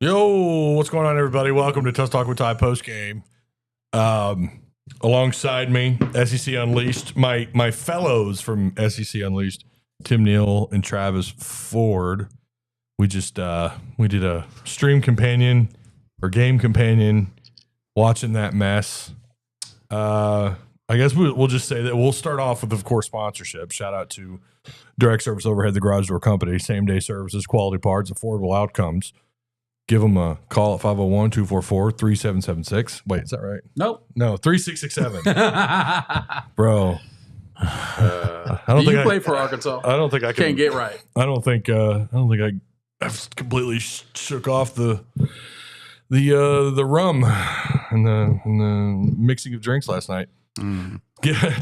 Yo, what's going on, everybody? Welcome to Tuss Talk with Ty Postgame. Alongside me, SEC Unleashed, my fellows from SEC Unleashed, Tim Neal and Travis Ford. We just we did a stream companion or game companion, watching that mess. I guess we'll just say that we'll start off with, of course, sponsorship. Shout out to Direct Service Overhead, the Garage Door Company, same day services, quality parts, affordable outcomes. Give them a call at 501-244-3776. Wait, is that right? Nope. No, 3667. Bro. I don't think you play for Arkansas. I don't think I can't get right. I don't think I've completely shook off the rum and the mixing of drinks last night.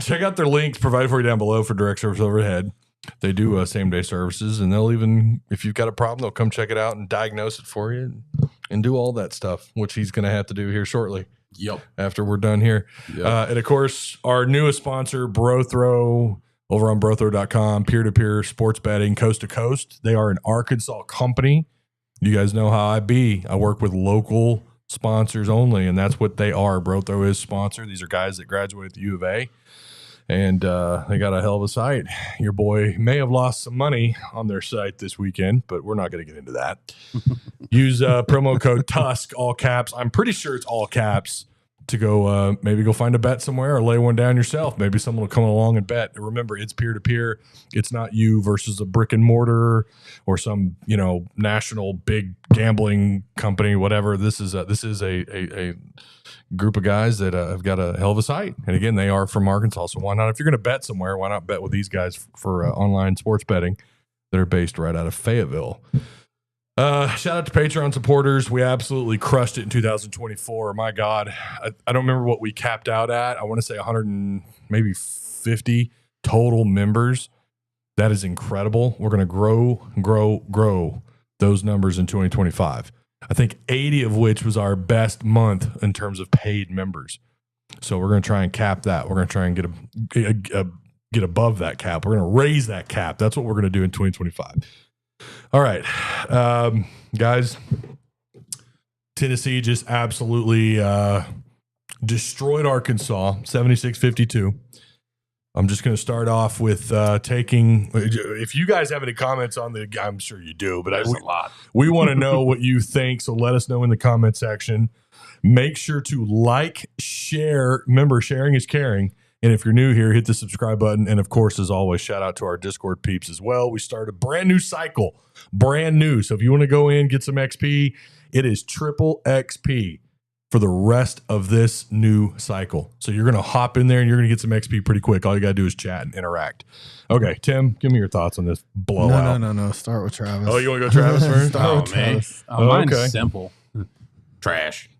Check out their links provided for you down below for Direct Service Overhead. They do same day services, and they'll even, if you've got a problem, they'll come check it out and diagnose it for you and do all that stuff, which he's going to have to do here shortly. Yep. After we're done here. Yep. And of course, our newest sponsor, BroThrow, over on brothrow.com, peer-to-peer sports betting, coast to coast. They are an Arkansas company. You guys know how I be. I work with local sponsors only, and that's what they are. BroThrow is sponsored. These are guys that graduated the U of A. And they got a hell of a site. Your boy may have lost some money on their site this weekend, but we're not going to get into that. Use promo code TUSK, all caps. I'm pretty sure it's all caps, to go maybe go find a bet somewhere or lay one down yourself. Maybe someone will come along and bet. And remember, it's peer-to-peer. It's not you versus a brick and mortar or some national big gambling company, whatever. This is a group of guys that have got a hell of a site. And again, they are from Arkansas. So why not? If you're going to bet somewhere, why not bet with these guys for online sports betting that are based right out of Fayetteville? Shout out to Patreon supporters. We absolutely crushed it in 2024. My God, I don't remember what we capped out at. I want to say 100 and maybe 50 total members. That is incredible. We're going to grow those numbers in 2025. I think 80 of which was our best month in terms of paid members. So we're going to try and cap that. We're going to try and get above that cap. We're going to raise that cap. That's what we're going to do in 2025. All right, guys, Tennessee just absolutely destroyed Arkansas, 76-52. I'm just going to start off with taking. If you guys have any comments on I'm sure you do, but there's a lot. We want to know what you think, so let us know in the comment section. Make sure to like, share. Remember, sharing is caring. And if you're new here, hit the subscribe button. And of course, as always, shout out to our Discord peeps as well. We started a brand new cycle, brand new. So if you want to go in, get some XP, it is triple XP for the rest of this new cycle. So you're going to hop in there and you're going to get some XP pretty quick. All you got to do is chat and interact. Okay, Tim, give me your thoughts on this blowout. No. Start with Travis. Oh, you want to go Travis first? Oh, man. Mine's simple. Trash.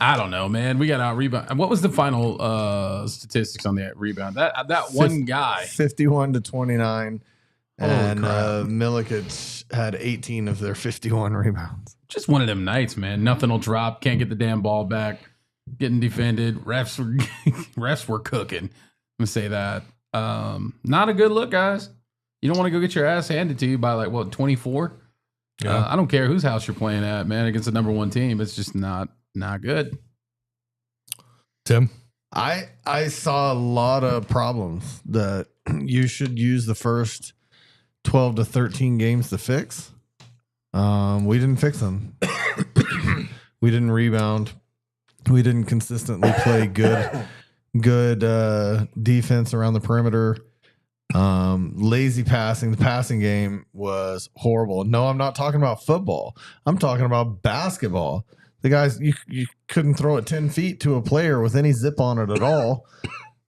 I don't know, man. We got out rebound. What was the final statistics on that rebound? That one guy, 51-29, and Milikic had 18 of their 51 rebounds. Just one of them nights, man. Nothing will drop. Can't get the damn ball back. Getting defended. Refs were cooking. I'm gonna say that. Not a good look, guys. You don't want to go get your ass handed to you by 24. Yeah. I don't care whose house you're playing at, man. Against the number one team, it's just not good. Tim? I saw a lot of problems that you should use the first 12 to 13 games to fix. We didn't fix them. We didn't rebound. We didn't consistently play good defense around the perimeter. Lazy passing. The passing game was horrible. No, I'm not talking about football. I'm talking about basketball. The guys, you couldn't throw it 10 feet to a player with any zip on it at all.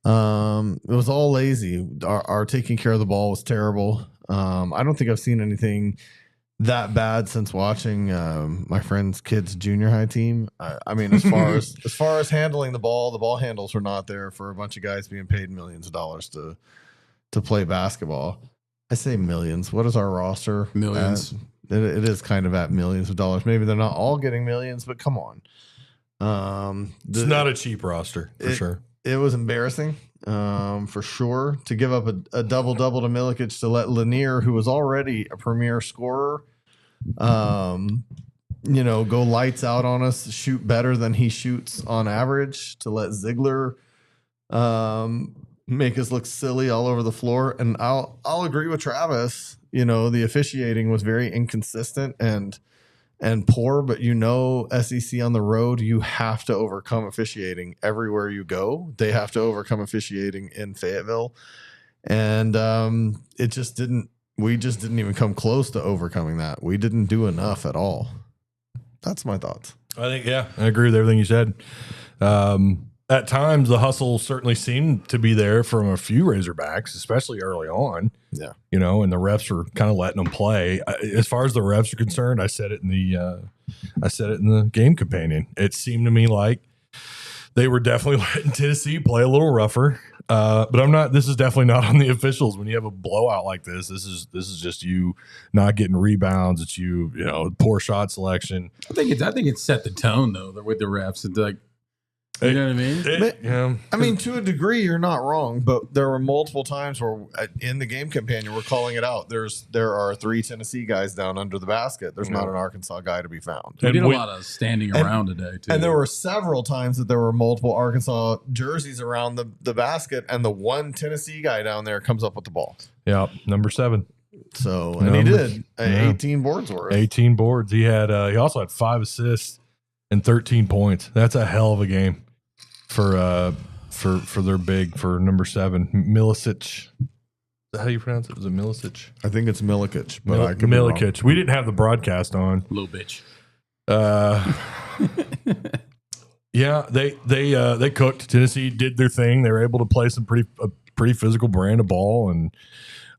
It was all lazy. Our taking care of the ball was terrible. I don't think I've seen anything that bad since watching my friend's kids' junior high team. I mean, as far as handling the ball handles were not there for a bunch of guys being paid millions of dollars to play basketball. I say millions. What is our roster? Millions. It is kind of at millions of dollars. Maybe they're not all getting millions, but come on. It's not a cheap roster for sure. It was embarrassing, for sure, to give up a double-double to Milikic to let Lanier, who was already a premier scorer, go lights out on us, shoot better than he shoots on average, to let Ziegler make us look silly all over the floor. And I'll agree with Travis. The officiating was very inconsistent and poor, but SEC on the road, you have to overcome officiating everywhere you go. They have to overcome officiating in Fayetteville. And we just didn't even come close to overcoming that. We didn't do enough at all. That's my thoughts. I think, I agree with everything you said. At times, the hustle certainly seemed to be there from a few Razorbacks, especially early on. Yeah. And the refs were kind of letting them play. As far as the refs are concerned, I said it in the game companion. It seemed to me like they were definitely letting Tennessee play a little rougher. But this is definitely not on the officials. When you have a blowout like this is just you not getting rebounds. It's poor shot selection. I think it's set the tone though with the refs. It's like, you know what I mean? I mean, to a degree, you're not wrong, but there were multiple times where in the game companion, we're calling it out. There are 3 Tennessee guys down under the basket. There's not an Arkansas guy to be found. We did a lot of standing around today, too. And there were several times that there were multiple Arkansas jerseys around the basket, and the one Tennessee guy down there comes up with the ball. Yeah, number 7. So, and he did 18 boards worth. 18 boards. He also had 5 assists and 13 points. That's a hell of a game for their big, for number 7, Milicic. Is that how you pronounce it? Is it Milicic? I think it's Milikic, but I could be wrong. Milikic. We didn't have the broadcast on. Little bitch. Yeah, they cooked. Tennessee did their thing. They were able to play some pretty physical brand of ball, and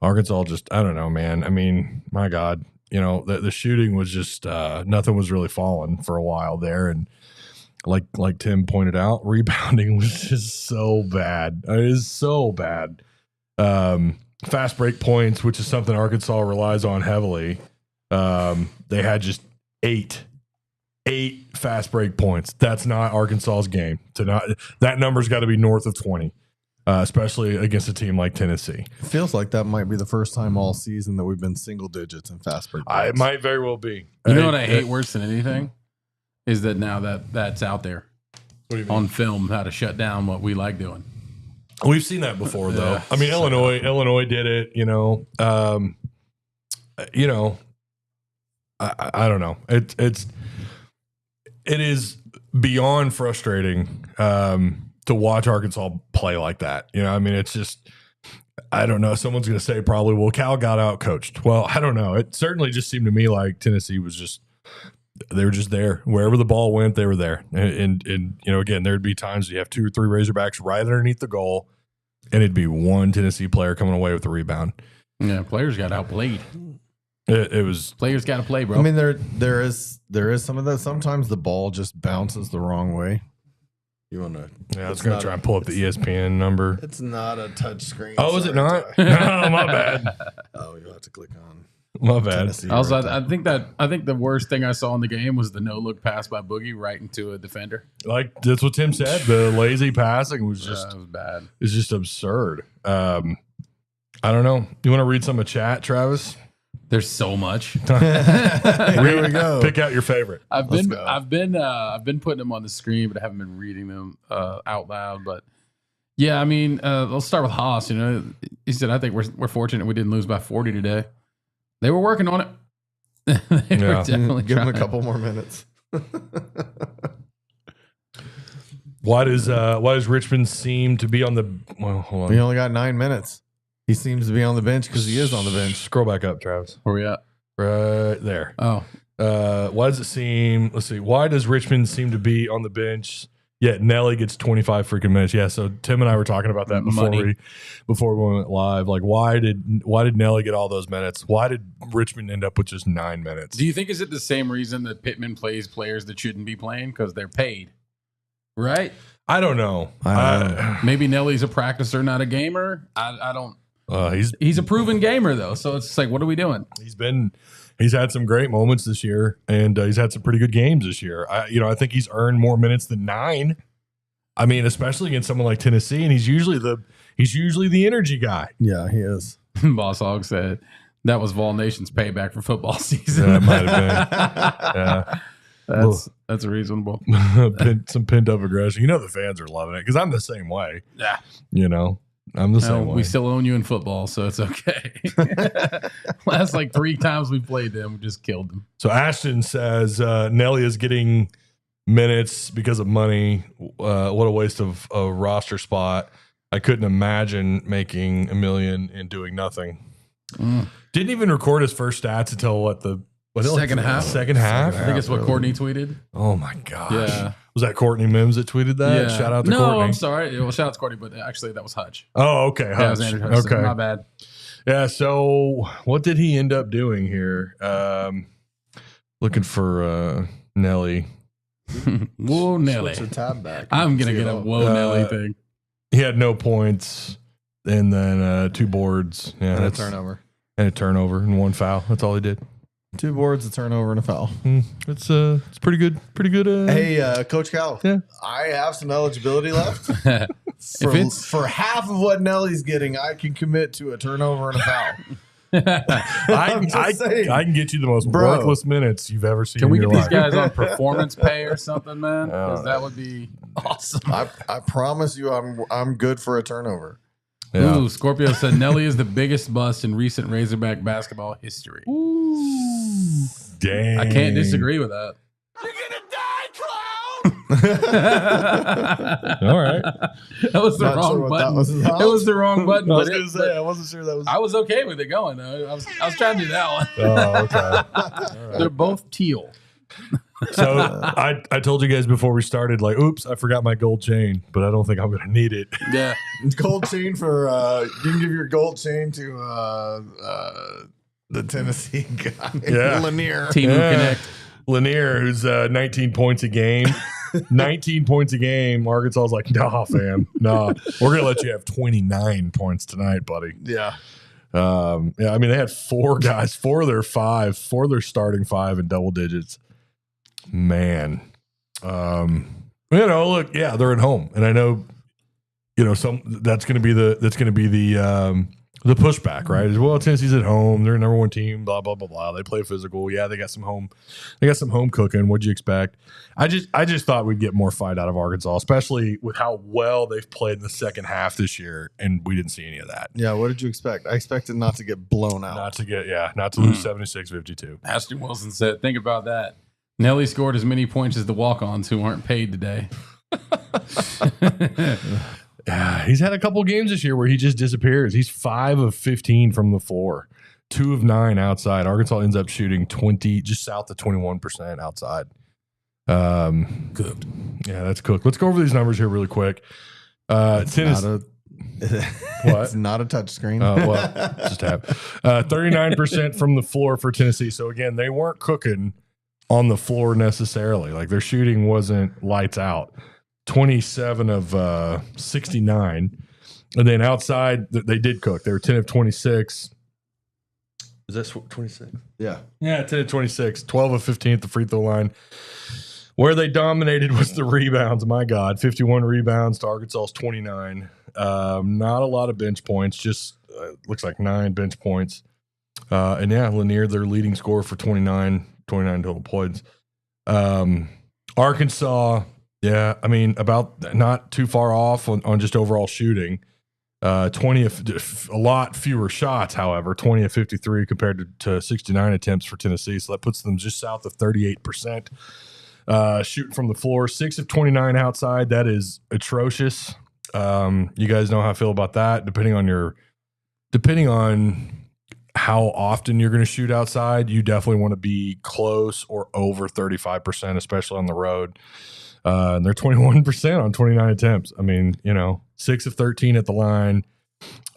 Arkansas just, I don't know, man. I mean, my God, the shooting was just nothing was really falling for a while there, and like Tim pointed out, rebounding was just so bad. It is so bad. Fast break points, which is something Arkansas relies on heavily. They had just 8 fast break points. That's not Arkansas's game. That number's got to be north of 20, especially against a team like Tennessee. It feels like that might be the first time all season that we've been single digits in fast break points. It might very well be. You know what I hate worse than anything? Is that now that's out there on film, how to shut down what we like doing. We've seen that before, though. I mean, Illinois did it. I don't know. It is beyond frustrating to watch Arkansas play like that. I mean, it's just, I don't know. Someone's going to say probably, well, Cal got out coached. Well, I don't know. It certainly just seemed to me like Tennessee was just. They were just there. Wherever the ball went, they were there. And again, there'd be times you have 2 or 3 Razorbacks right underneath the goal, and it'd be one Tennessee player coming away with the rebound. Yeah, players got outplayed. It was players got to play, bro. I mean, there is some of that. Sometimes the ball just bounces the wrong way. You want to? Yeah, I was going to try and pull up the ESPN number. It's not a touch screen. Oh, is it not? No, my bad. Oh, you'll have to click on. My bad. I think the worst thing I saw in the game was the no look pass by Boogie right into a defender. Like that's what Tim said. The lazy passing was just was bad. It's just absurd. I don't know. You want to read some of chat, Travis? There's so much. Here we go. Pick out your favorite. I've been putting them on the screen, but I haven't been reading them out loud. But yeah, I mean, let's start with Haas. He said, "I think we're fortunate we didn't lose by 40 today." They were working on it. They were definitely give them a couple more minutes. Why does Richmond seem to be on the? Well, hold on. We only got 9 minutes. He seems to be on the bench because he is on the bench. Scroll back up, Travis. Where we at? Right there. Oh, Why does it seem? Let's see. Why does Richmond seem to be on the bench? Yet Nelly gets 25 freaking minutes. Yeah. So Tim and I were talking about that before we went live. Like, why did Nelly get all those minutes? Why did Richmond end up with just 9 minutes? do you think is it the same reason that Pittman plays players that shouldn't be playing because they're paid? Right. I don't know. Maybe Nelly's a practicer, not a gamer. I don't. He's a proven gamer though, so it's just like, what are we doing? He's had some great moments this year, and he's had some pretty good games this year. I think he's earned more minutes than 9. I mean, especially against someone like Tennessee, and he's usually the energy guy. Yeah, he is. Boss Hog said that was Vol Nation's payback for football season. Yeah, it might have been. Yeah. That's reasonable. Some pent up aggression. The fans are loving it because I'm the same way. Yeah. I'm the same way. We still own you in football, so it's okay. Last 3 times we played them, we just killed them. So Ashton says Nelly is getting minutes because of money. What a waste of a roster spot. I couldn't imagine making $1 million and doing nothing. Didn't even record his first stats until second half. Second half. I think it's what Courtney tweeted. Oh my gosh. Yeah. Was that Courtney Mims that tweeted that? Yeah. Shout out to Courtney. No, I'm sorry. Well, shout out to Courtney, but actually that was Hutch. Oh, okay. Yeah, it was Andrew Hutch. Okay. My bad. Yeah. So what did he end up doing here? Looking for Nelly. Whoa, Nelly. Switch the tab back. I'm going to get a whoa, Nelly thing. He had no points and then 2 boards. Yeah, and a turnover. And a turnover and 1 foul. That's all he did. 2 boards, a turnover, and a foul. It's pretty good. Pretty good. Hey, Coach Cal. Yeah. I have some eligibility left. For half of what Nelly's getting, I can commit to a turnover and a foul. I can get you the most worthless minutes you've ever seen. Can we in get your these life. guys on performance pay or something, man? Because that would be awesome. I promise you, I'm good for a turnover. Yeah. Ooh, Scorpio said Nelly is the biggest bust in recent Razorback basketball history. Ooh, dang. I can't disagree with that. You're gonna die, clown! All right. That was the Not wrong sure what button. that was about. It was the wrong button. I was but going to say, I wasn't sure that was. I was okay with it going though. I was trying to do that one. Oh, okay. All right. They're both teal. So I told you guys before we started, oops, I forgot my gold chain, but I don't think I'm going to need it. Yeah. Gold chain for you can give your gold chain to the Tennessee guy. Yeah. Lanier. Team Connect. Lanier, who's 19 points a game. 19 points a game. Arkansas's like, nah, fam. Nah. We're going to let you have 29 points tonight, buddy. Yeah. I mean, they had 4 guys, 4 of their starting 5 in double digits. Man. Look, yeah, they're at home. And I know, that's going to be the pushback, right? As well, Tennessee's at home. They're number 1 team, blah, blah, blah, blah. They play physical. Yeah, they got some home cooking. What'd you expect? I just thought we'd get more fight out of Arkansas, especially with how well they've played in the second half this year, and we didn't see any of that. Yeah, what did you expect? I expected not to get blown out. Not to lose 76-52. Ashton Wilson said, think about that. Nelly scored as many points as the walk-ons who aren't paid today. Yeah, he's had a couple games this year where he just disappears. He's 5 of 15 from the floor, 2 of 9 outside. Arkansas ends up shooting 20, just south of 21% outside. Cooked. Yeah, that's cooked. Let's go over these numbers here really quick. Tennessee. It's not a touch screen. Oh, well, just have 39% from the floor for Tennessee. So again, they weren't cooking on the floor necessarily. Like their shooting wasn't lights out. 27 of 69. And then outside, they did cook. They were 10 of 26. Is that 26? Yeah. Yeah, 10 of 26. 12 of 15 at the free throw line. Where they dominated was the rebounds. My God, 51 rebounds to Arkansas's 29. Not a lot of bench points, just looks like 9 bench points. And yeah, Lanier, their leading scorer for 29 total points. Arkansas, yeah, I mean, about not too far off on just overall shooting. 20 of a lot fewer shots, however, 20 of 53 compared to 69 attempts for Tennessee. So that puts them just south of 38%. Shooting from the floor, 6 of 29 outside. That is atrocious. You guys know how I feel about that. Depending on your depending on how often you're going to shoot outside, you definitely want to be close or over 35%, especially on the road. And they're 21% on 29 attempts. I mean, 6 of 13 at the line.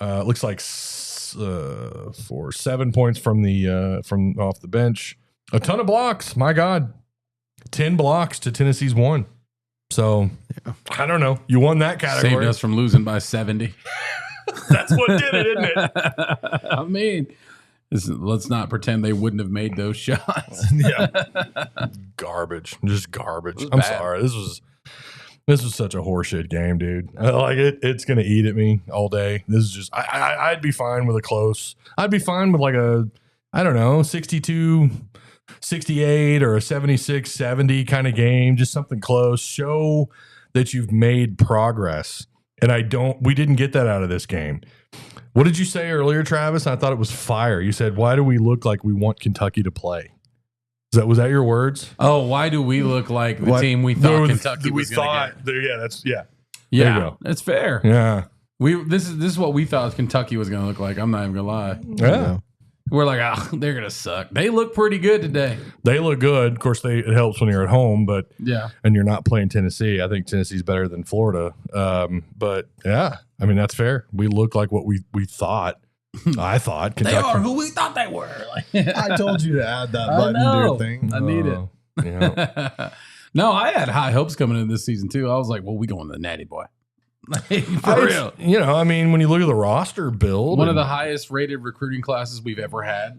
Looks like for 7 points from off the bench. A ton of blocks. My God, 10 blocks to Tennessee's 1. So I don't know. You won that category. Saved us from losing by 70. That's what did it, isn't it? I mean, let's not pretend they wouldn't have made those shots. Yeah, garbage, just garbage. I'm bad. sorry. This was such a horseshit game, dude. Like it's gonna eat at me all day. This is just I'd be fine with a close. I'd be fine with like a 62-68 or a 76-70 kind of game. Just something close. Show that you've made progress. And we didn't get that out of this game. What did you say earlier, Travis? I thought it was fire. You said, why do we look like we want Kentucky to play? Was that your words? Oh, why do we look like the team we thought Kentucky was going to get? Yeah. Yeah, there you go. that's fair. Yeah. This is what we thought Kentucky was going to look like. I'm not even going to lie. Yeah. We're like, they're going to suck. They look pretty good today. They look good. Of course, it helps when you're at home, but and you're not playing Tennessee. I think Tennessee's better than Florida. But yeah, I mean, that's fair. We look like what we thought. I thought Kentucky. They are who we thought they were. I told you to add that button to your thing. I need it. Yeah. No, I had high hopes coming into this season too. I was like, well, we going to the Natty Boy. For real. I mean, when you look at the roster build, one of the highest rated recruiting classes we've ever had,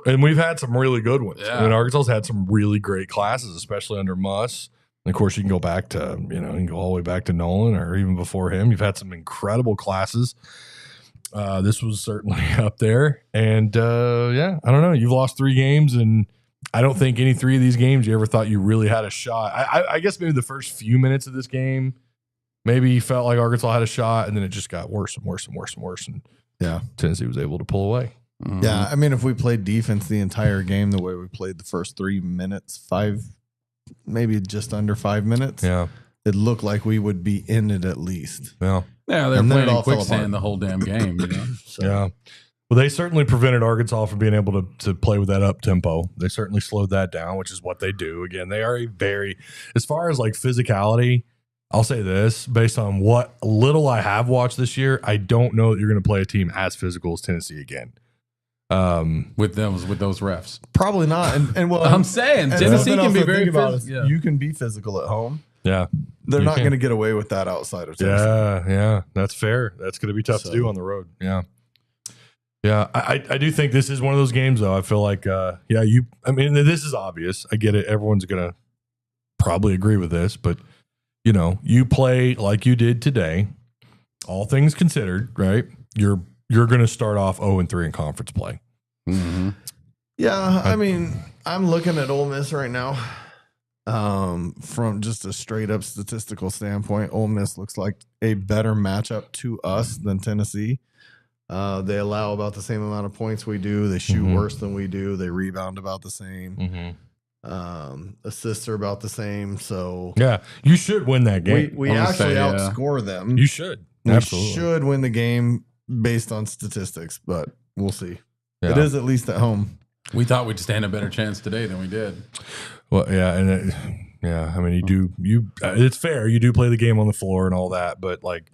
and we've had some really good ones. Yeah. I mean, Arkansas's had some really great classes, especially under Muss. And of course, you can go back to, you can go all the way back to Nolan or even before him. You've had some incredible classes. This was certainly up there. And I don't know. You've lost 3 games, and I don't think any 3 of these games you ever thought you really had a shot. I guess maybe the first few minutes of this game, maybe you felt like Arkansas had a shot, and then it just got worse and worse and worse and worse. And Tennessee was able to pull away. Mm-hmm. Yeah, I mean, if we played defense the entire game the way we played the first 3 minutes, maybe just under 5 minutes, it looked like we would be in it at least. Yeah. Yeah, they're playing in quicksand the whole damn game. So. Yeah. Well, they certainly prevented Arkansas from being able to play with that up tempo. They certainly slowed that down, which is what they do. Again, they are as far as like physicality, I'll say this, based on what little I have watched this year, I don't know that you're going to play a team as physical as Tennessee again. With those refs, probably not. And well, I'm saying Tennessee can be very physical. You can be physical at home. Yeah, they're not going to get away with that outside of Tennessee. Yeah, that's fair. That's going to be tough to do on the road. Yeah. I do think this is one of those games, though. I feel like, I mean, this is obvious. I get it. Everyone's going to probably agree with this, but you play like you did today, all things considered, right? You're going to start off 0-3 in conference play. Mm-hmm. Yeah, I mean, I'm looking at Ole Miss right now. From just a straight up statistical standpoint, Ole Miss looks like a better matchup to us than Tennessee. They allow about the same amount of points we do. They shoot worse than we do. They rebound about the same. Assists are about the same. So yeah, you should win that game. We actually outscore them. You should. Absolutely. We should win the game based on statistics, but we'll see. Yeah. It is at least at home. We thought we'd stand a better chance today than we did. Well, yeah, and I mean, it's fair. You do play the game on the floor and all that, but like,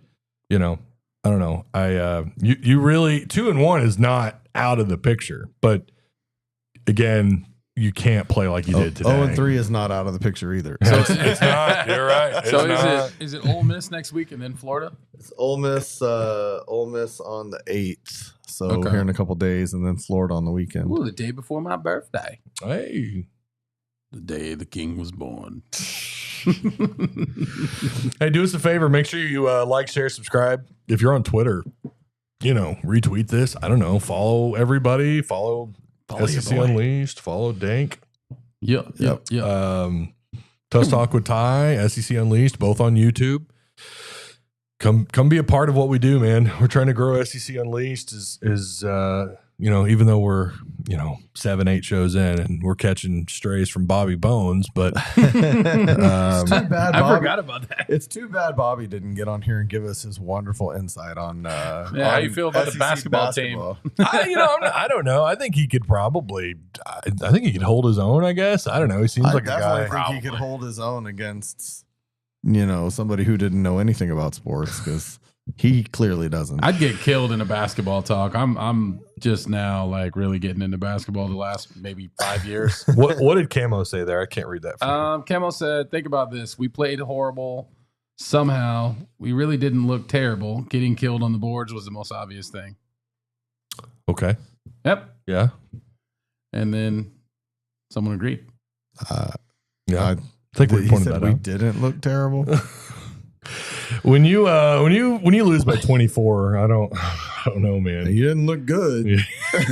I don't know. You really 2-1 is not out of the picture, but again, you can't play like you did today. 0-3 is not out of the picture either. So it's not. You're right. Is it Ole Miss next week and then Florida? It's Ole Miss on the 8th. So here in a couple days, and then Florida on the weekend. Ooh, the day before my birthday. Hey. The day the king was born. Hey, do us a favor. Make sure you like, share, subscribe. If you're on Twitter, retweet this. I don't know. Follow everybody. Follow SEC Unleashed. Follow Dank. Yep. Tuss Talk with Ty, SEC Unleashed, both on YouTube. Come be a part of what we do, man. We're trying to grow SEC Unleashed as even though we're 7-8 shows in and we're catching strays from Bobby Bones, but It's too bad. I forgot about that. It's too bad Bobby didn't get on here and give us his wonderful insight on. How you feel about the SEC basketball team? I don't know. I think he could probably. I think he could hold his own. I guess I don't know. He seems I like a definitely guy. think he could hold his own against somebody who didn't know anything about sports, because he clearly doesn't. I'd get killed in a basketball talk. I'm just now like really getting into basketball the last maybe 5 years. What did Camo say there? I can't read that. Camo said, think about this. We played horrible. Somehow we really didn't look terrible. Getting killed on the boards was the most obvious thing. Okay. Yep. Yeah. And then someone agreed. Yeah. I think we pointed that we out. didn't look terrible. When you lose by 24, I don't know, man. You didn't look good. I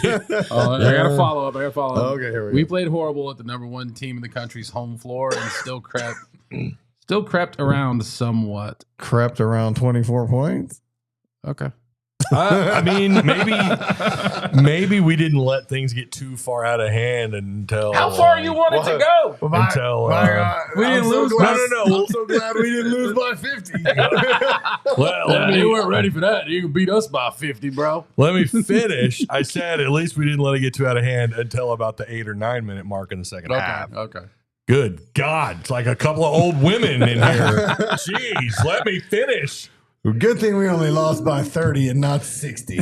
got to follow up. Okay, here We played horrible at the number one team in the country's home floor and still crept around somewhat. Crept around 24 points. Okay. I mean, maybe we didn't let things get too far out of hand until. How far you want it to go? Until we didn't lose. No. I'm so glad we didn't lose by 50. You weren't ready for that. You can beat us by 50, bro. Let me finish. I said at least we didn't let it get too out of hand until about the 8 or 9 minute mark in the second half. Okay. Good God. It's like a couple of old women in here. Jeez, let me finish. Good thing we only lost by 30 and not 60.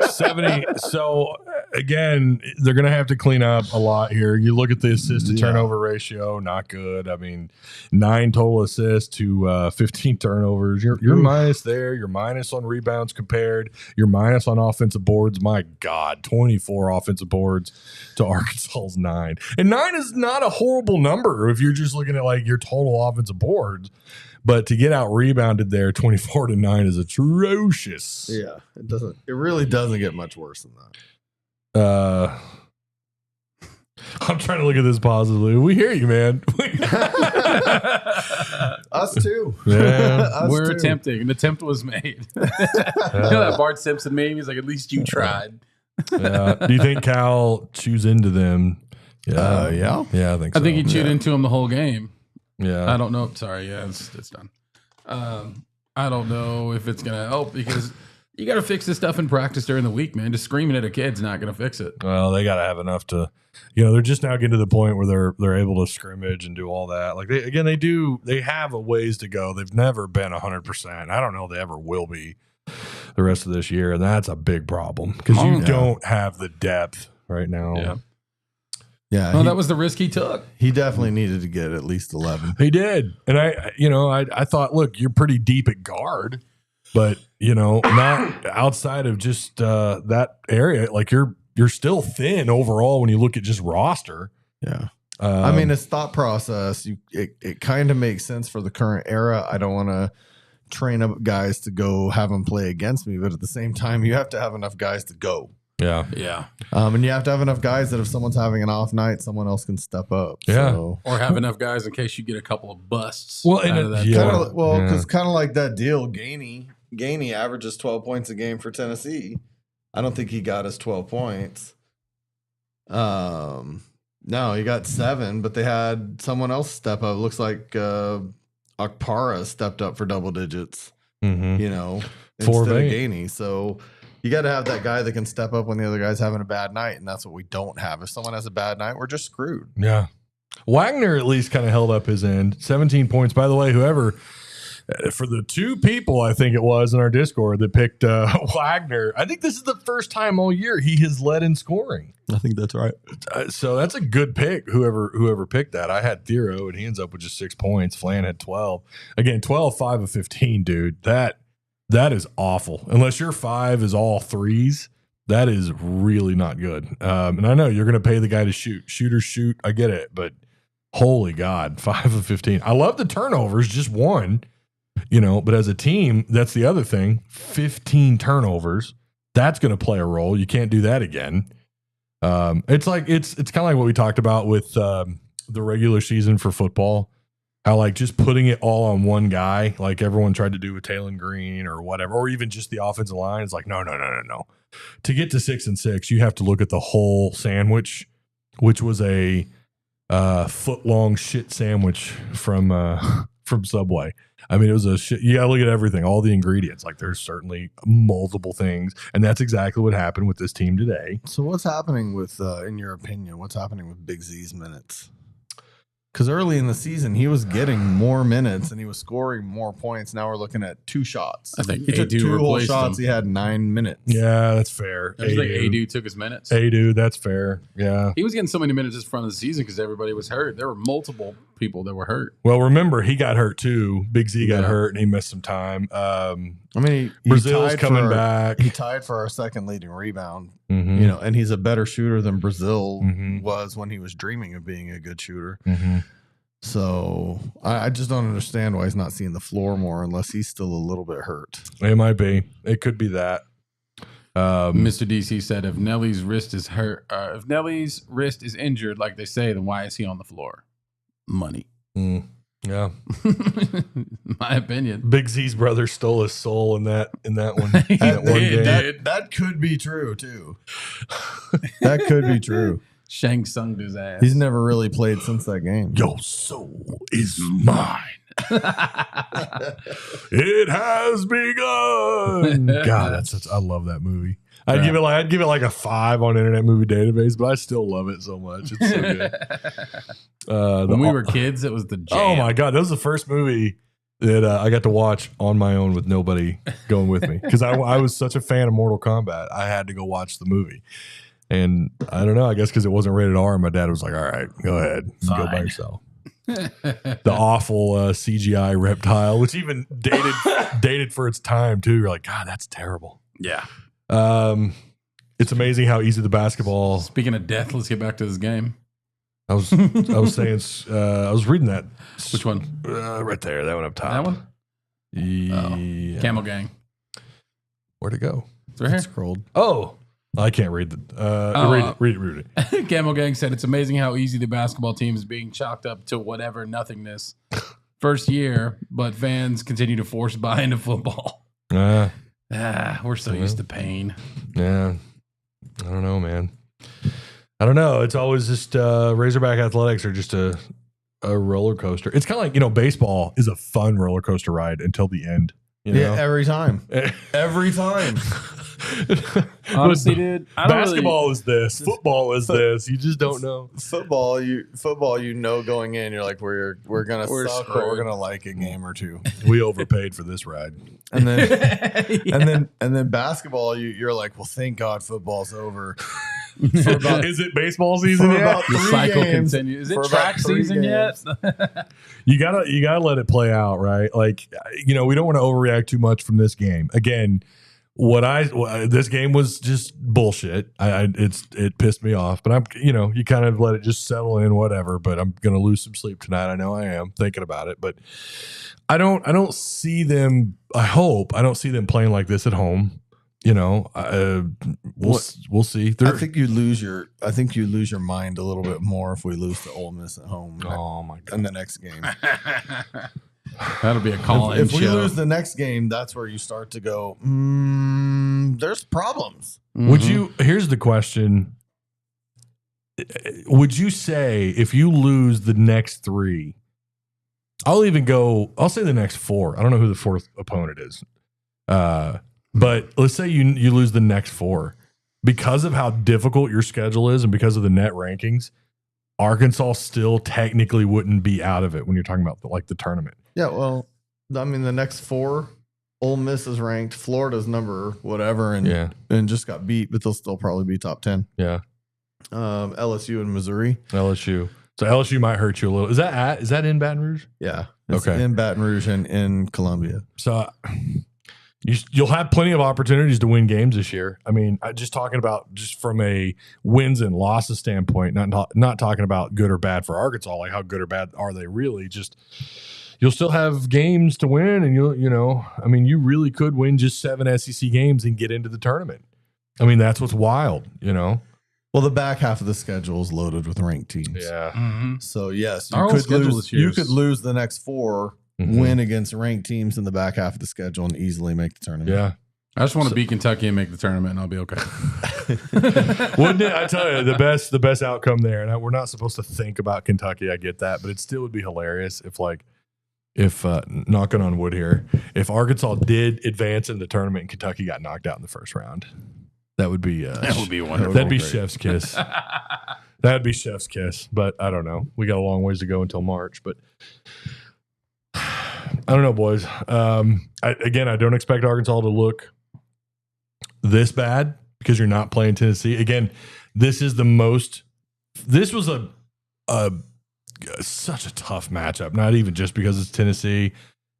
70. So, again, they're going to have to clean up a lot here. You look at the assist to turnover ratio, not good. I mean, 9 total assists to 15 turnovers. You're minus there. You're minus on rebounds compared. You're minus on offensive boards. My God, 24 offensive boards to Arkansas's 9. And 9 is not a horrible number if you're just looking at like your total offensive boards. But to get out rebounded there, 24-9 is atrocious. Yeah, it doesn't. It really doesn't get much worse than that. I'm trying to look at this positively. We hear you, man. Us too. Yeah, We're attempting. An attempt was made. You know that Bart Simpson meme? He's like, at least you tried. Yeah. Do you think Cal chews into them? Yeah. Yeah, I think so. I think he chewed into him the whole game. Yeah. I don't know. Sorry. Yeah, it's done. I don't know if it's going to help because you got to fix this stuff in practice during the week, man. Just screaming at a kid's not going to fix it. Well, they got to have enough to, they're just now getting to the point where they're able to scrimmage and do all that. Like they have a ways to go. They've never been 100%. I don't know if they ever will be the rest of this year. And that's a big problem because you don't have the depth right now. Yeah. Yeah, well, that was the risk he took. He definitely needed to get at least 11. He did, and I thought, look, you're pretty deep at guard, but not outside of just that area. Like you're still thin overall when you look at just roster. Yeah, I mean, it's thought process. It kind of makes sense for the current era. I don't want to train up guys to go have them play against me, but at the same time, you have to have enough guys to go. Yeah. And you have to have enough guys that if someone's having an off night, someone else can step up. Yeah. So. Or have enough guys in case you get a couple of busts. Well, out of that. Because kind of like that deal, Gainey averages 12 points a game for Tennessee. I don't think he got his 12 points. No, he got 7, but they had someone else step up. It looks like Akpara stepped up for double digits. Mm-hmm. Instead of Gainey. So you got to have that guy that can step up when the other guy's having a bad night, and that's what we don't have. If someone has a bad night, we're just screwed. Yeah. Wagner at least kind of held up his end. 17 points. By the way, whoever, for the 2 people I think it was in our Discord that picked Wagner, I think this is the first time all year he has led in scoring. I think that's right. So that's a good pick, whoever picked that. I had Thero, and he ends up with just 6 points. Flan had 12. Again, 12, 5 of 15, dude. That is awful. Unless your 5 is all 3s, that is really not good. And I know you're going to pay the guy to shoot. Shooters shoot. I get it. But holy God, 5 of 15. I love the turnovers, just 1. But as a team, that's the other thing. 15 turnovers. That's going to play a role. You can't do that again. It's kind of like what we talked about with the regular season for football. How like just putting it all on one guy, like everyone tried to do with Taylor Green or whatever, or even just the offensive line, is like, no. To get to 6-6, you have to look at the whole sandwich, which was a foot-long shit sandwich from Subway. I mean, it was a shit. You got to look at everything, all the ingredients. Like there's certainly multiple things, and that's exactly what happened with this team today. So what's happening with, in your opinion, what's happening with Big Z's minutes? Because early in the season, he was getting more minutes and he was scoring more points. Now we're looking at 2 shots. I think he took Adu 2 whole replaced shots. him. He had 9 minutes. Yeah, that's fair. I think Adu took his minutes. Adu, that's fair. Yeah. He was getting so many minutes this front of the season because everybody was hurt. There were multiple people that were hurt. Well, remember, he got hurt too. Big Z got Yeah. hurt and he missed some time. I mean, Brazil's tied coming for- back. He tied for our second leading rebound. Mhm. You know, and he's a better shooter than Brazil Mhm. was when he was dreaming of being a good shooter. Mhm. So I just don't understand why he's not seeing the floor more unless he's still a little bit hurt. It might be. It could be that. Mr. DC said, if Nelly's wrist is hurt, if Nelly's wrist is injured, like they say, then why is he on the floor? Money. Yeah. My opinion. Big Z's brother stole his soul in that one. He that one did, game. dude. That could be true too. That could be true. Shang Tsung'd his ass. He's never really played since that game. Your soul is mine. It has begun. God, I love that movie. I'd give it like a 5 on Internet Movie Database, but I still love it so much. It's so good. When we were kids, it was the jam. Oh my God, that was the first movie that I got to watch on my own with nobody going with me because I was such a fan of Mortal Kombat. I had to go watch the movie. And I don't know, I guess because it wasn't rated R, my dad was like, all right, go ahead. You go by yourself. The awful CGI reptile, which even dated for its time too. You're like, God, that's terrible. Yeah. It's amazing how easy the basketball. Speaking of death, let's get back to this game. I was saying, I was reading that. Which one? Right there, that one up top. That one? Yeah. Camel Gang. Where'd it go? It's right here. Scrolled. Oh, I can't read the. Read it. Camel Gang said it's amazing how easy the basketball team is being chalked up to whatever nothingness. First year, but fans continue to force buy into football. We're so used to pain. Yeah. I don't know, man. I don't know. It's always just Razorback athletics are just a roller coaster. It's kind of like, baseball is a fun roller coaster ride until the end. Yeah, every time. Every time. Honestly, dude, basketball is this. Football is this. You just don't know. Football, going in, you're like, we're gonna suck, but we're gonna like a game or two. We overpaid for this ride. And then and then basketball, you're like, well, thank God football's over. Is it baseball season yet? About the 3 cycle games. continues. Is it For track about 3 season games. yet? You gotta let it play out, right? Like, we don't want to overreact too much from this game. Again, this game was just bullshit. It pissed me off, but you kind of let it just settle in, whatever. But I'm gonna lose some sleep tonight. I know I am thinking about it, but I don't see them. I hope I don't see them playing like this at home. We'll see. I think you lose your mind a little bit more if we lose to Ole Miss at home. Oh my God! In the next game, That'll be a call-in if we show. lose the next game, that's where you start to go. There's problems. Would you? Here's the question: would you say if you lose the next 3? I'll say the next 4. I don't know who the 4th opponent is. But let's say you lose the next 4 because of how difficult your schedule is and because of the net rankings. Arkansas still technically wouldn't be out of it when you're talking about the tournament. Yeah, well, I mean, the next 4, Ole Miss is ranked, Florida's number whatever, and just got beat, but they'll still probably be top 10. Yeah. LSU and Missouri. LSU. So LSU might hurt you a little. Is that in Baton Rouge? Yeah. It's Okay. in Baton Rouge and in Columbia. So you'll have plenty of opportunities to win games this year. I mean, just talking about just from a wins and losses standpoint, not talking about good or bad for Arkansas, like how good or bad are they really? Just you'll still have games to win, and you really could win just 7 SEC games and get into the tournament. I mean, that's what's wild, Well, the back half of the schedule is loaded with ranked teams. Yeah. Mm-hmm. So yes, Our whole schedule this year you is- could lose the next 4, Mhm. win against ranked teams in the back half of the schedule, and easily make the tournament. Yeah. I just want to beat Kentucky and make the tournament, and I'll be okay. Wouldn't it? I tell you, the best outcome there, and we're not supposed to think about Kentucky. I get that, but it still would be hilarious if knocking on wood here, if Arkansas did advance in the tournament and Kentucky got knocked out in the first round. That would be wonderful. That'd be chef's kiss. That'd be chef's kiss. But I don't know. We got a long ways to go until March. But I don't know, boys. I don't expect Arkansas to look this bad because you're not playing Tennessee. Again, this was such a tough matchup. Not even just because it's Tennessee,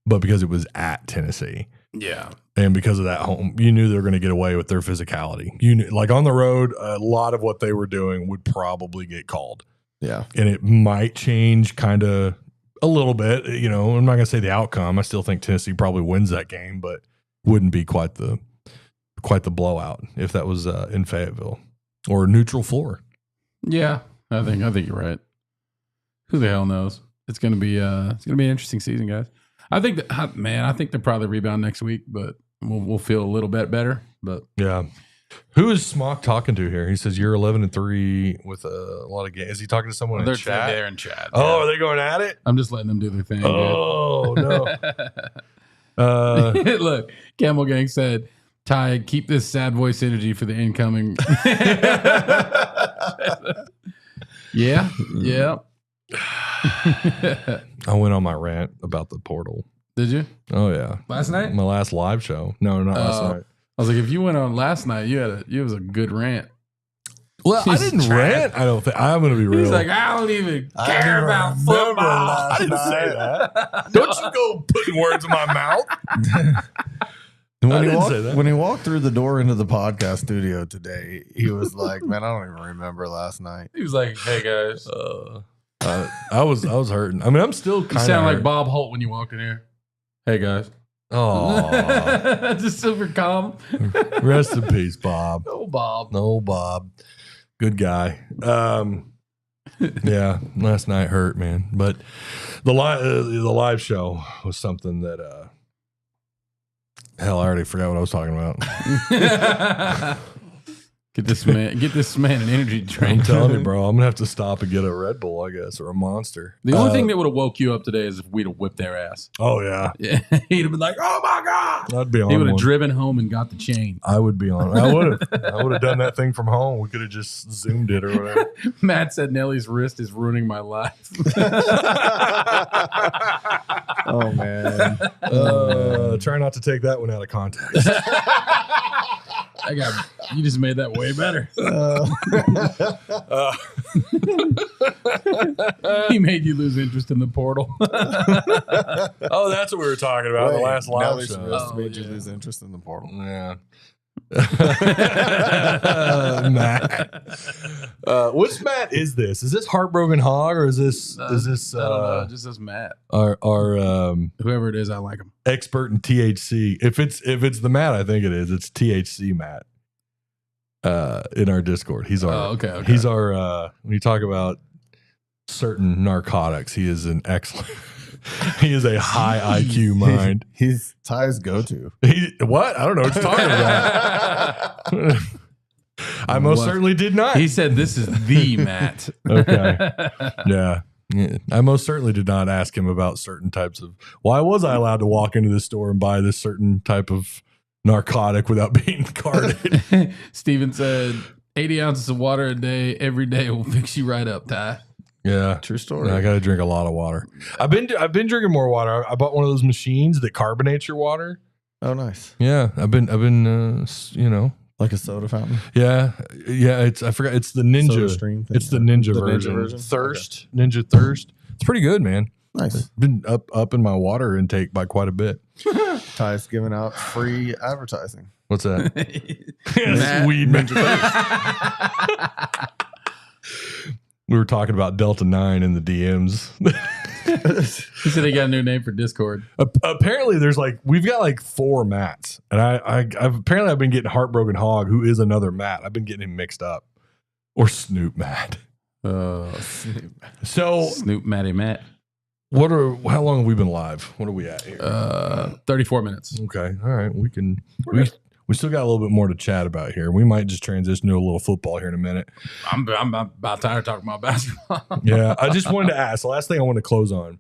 but because it was at Tennessee. Yeah. And because of that home, you knew they were going to get away with their physicality. You knew, like on the road, a lot of what they were doing would probably get called. Yeah. And it might change kind of a little bit. You know, I'm not going to say the outcome. I still think Tennessee probably wins that game, but wouldn't be quite the blowout if that was in Fayetteville or neutral floor. Yeah. I think you're right. Who the hell knows? It's gonna be an interesting season, guys. I think they'll probably rebound next week, but we'll feel a little bit better. But Yeah. Who is Smock talking to here? He says you're 11-3 with a lot of games. Is he talking to someone in chat? They're in chat. Oh, are they going at it? I'm just letting them do their thing. Oh no. Look, Camel Gang said, Ty, keep this sad voice energy for the incoming. Yeah. I went on my rant about the portal. Did you? Oh yeah. Last night? My last live show. No, not last night. I was like, if you went on last night, it was a good rant. Well, I He's didn't trying. rant. I don't think. I'm going to be real. He's like, I don't even care about football. I didn't say that. Don't you go putting words in my mouth. When he walked through the door into the podcast studio today, he was like, "Man, I don't even remember last night." He was like, hey guys. I was hurting. I mean, I'm still You kind of sound like Bob Holt when you walk in here. Hey guys. Oh, Just super calm. rest in peace, Bob. Oh, Bob. No, Bob. Good guy. Yeah, last night hurt, man. But the live show was something that hell, I already forgot what I was talking about. Get this man an energy drink. I'm telling you, bro, I'm gonna have to stop and get a Red Bull, I guess, or a Monster. The only thing that would have woke you up today is if we'd have whipped their ass. Oh yeah, Yeah, he'd have been like, "Oh my god!" I'd be on. He would have one. driven home and got the chain. I would be on. I would have done that thing from home. We could have just zoomed it or whatever. Matt said Nelly's wrist is ruining my life. Oh man. Try not to take that one out of context. You just made that way better. He made you lose interest in the portal. Oh, that's what we were talking about in the last live Nelly's show. wrist made you lose interest in the portal. Yeah. Matt. Which Matt is this? Is this Heartbroken Hog or is this I don't know, just as Matt. our Whoever it is, I like him. expert in THC? If it's the Matt, I think it is. It's THC Matt. In our Discord. He's our okay. he's our when you talk about certain narcotics, he is an excellent he is a high IQ mind. He's Ty's go-to. What? I don't know what you're talking about. I most certainly did not. He said this is the Matt. Okay. Yeah. I most certainly did not ask him about certain types of why was I allowed to walk into the store and buy this certain type of narcotic without being carded. Steven said 80 ounces of water a day every day will fix you right up, Ty. Yeah. True story. I got to drink a lot of water. I've been drinking more water. I bought one of those machines that carbonates your water. Oh, nice. Yeah. I've been you know, Like a soda fountain. yeah. I forgot. It's the Ninja. Soda stream thing. It's the Ninja The version. Ninja version? Thirst. Ninja Thirst. It's pretty good, man. Nice. Been up in my water intake by quite a bit. Ty's giving out free advertising. What's that? Matt. Weed Ninja Thirst. We were talking about Delta 9 in the DMs. He said he got a new name for Discord. Apparently, we've got 4 Matts, and I've been getting Heartbroken Hog, who is another Matt. I've been getting him mixed up. or Snoop Matt. So Snoop Matty Matt. how long have we been live? What are we at here? 34 minutes. Okay. All right. We still got a little bit more to chat about here. We might just transition to a little football here in a minute. I'm about tired of talking about basketball. Yeah. I just wanted to ask, the last thing I want to close on,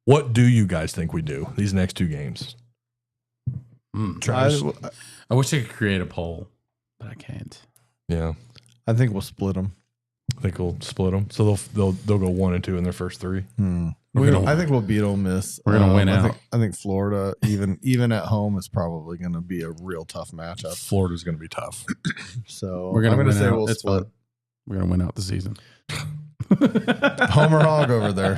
what do you guys think we do these next 2 games? Travis? I wish I could create a poll, but I can't. Yeah. I think we'll split them. I think we'll split them. So they'll go 1 and 2 in their first 3. I think we'll beat Ole Miss. We're gonna win out. I think Florida, even at home, is probably going to be a real tough matchup. Florida's going to be tough. So We're gonna I'm going to win say out. we'll It's split. fine. We're gonna win out the season. Homer Hog over there.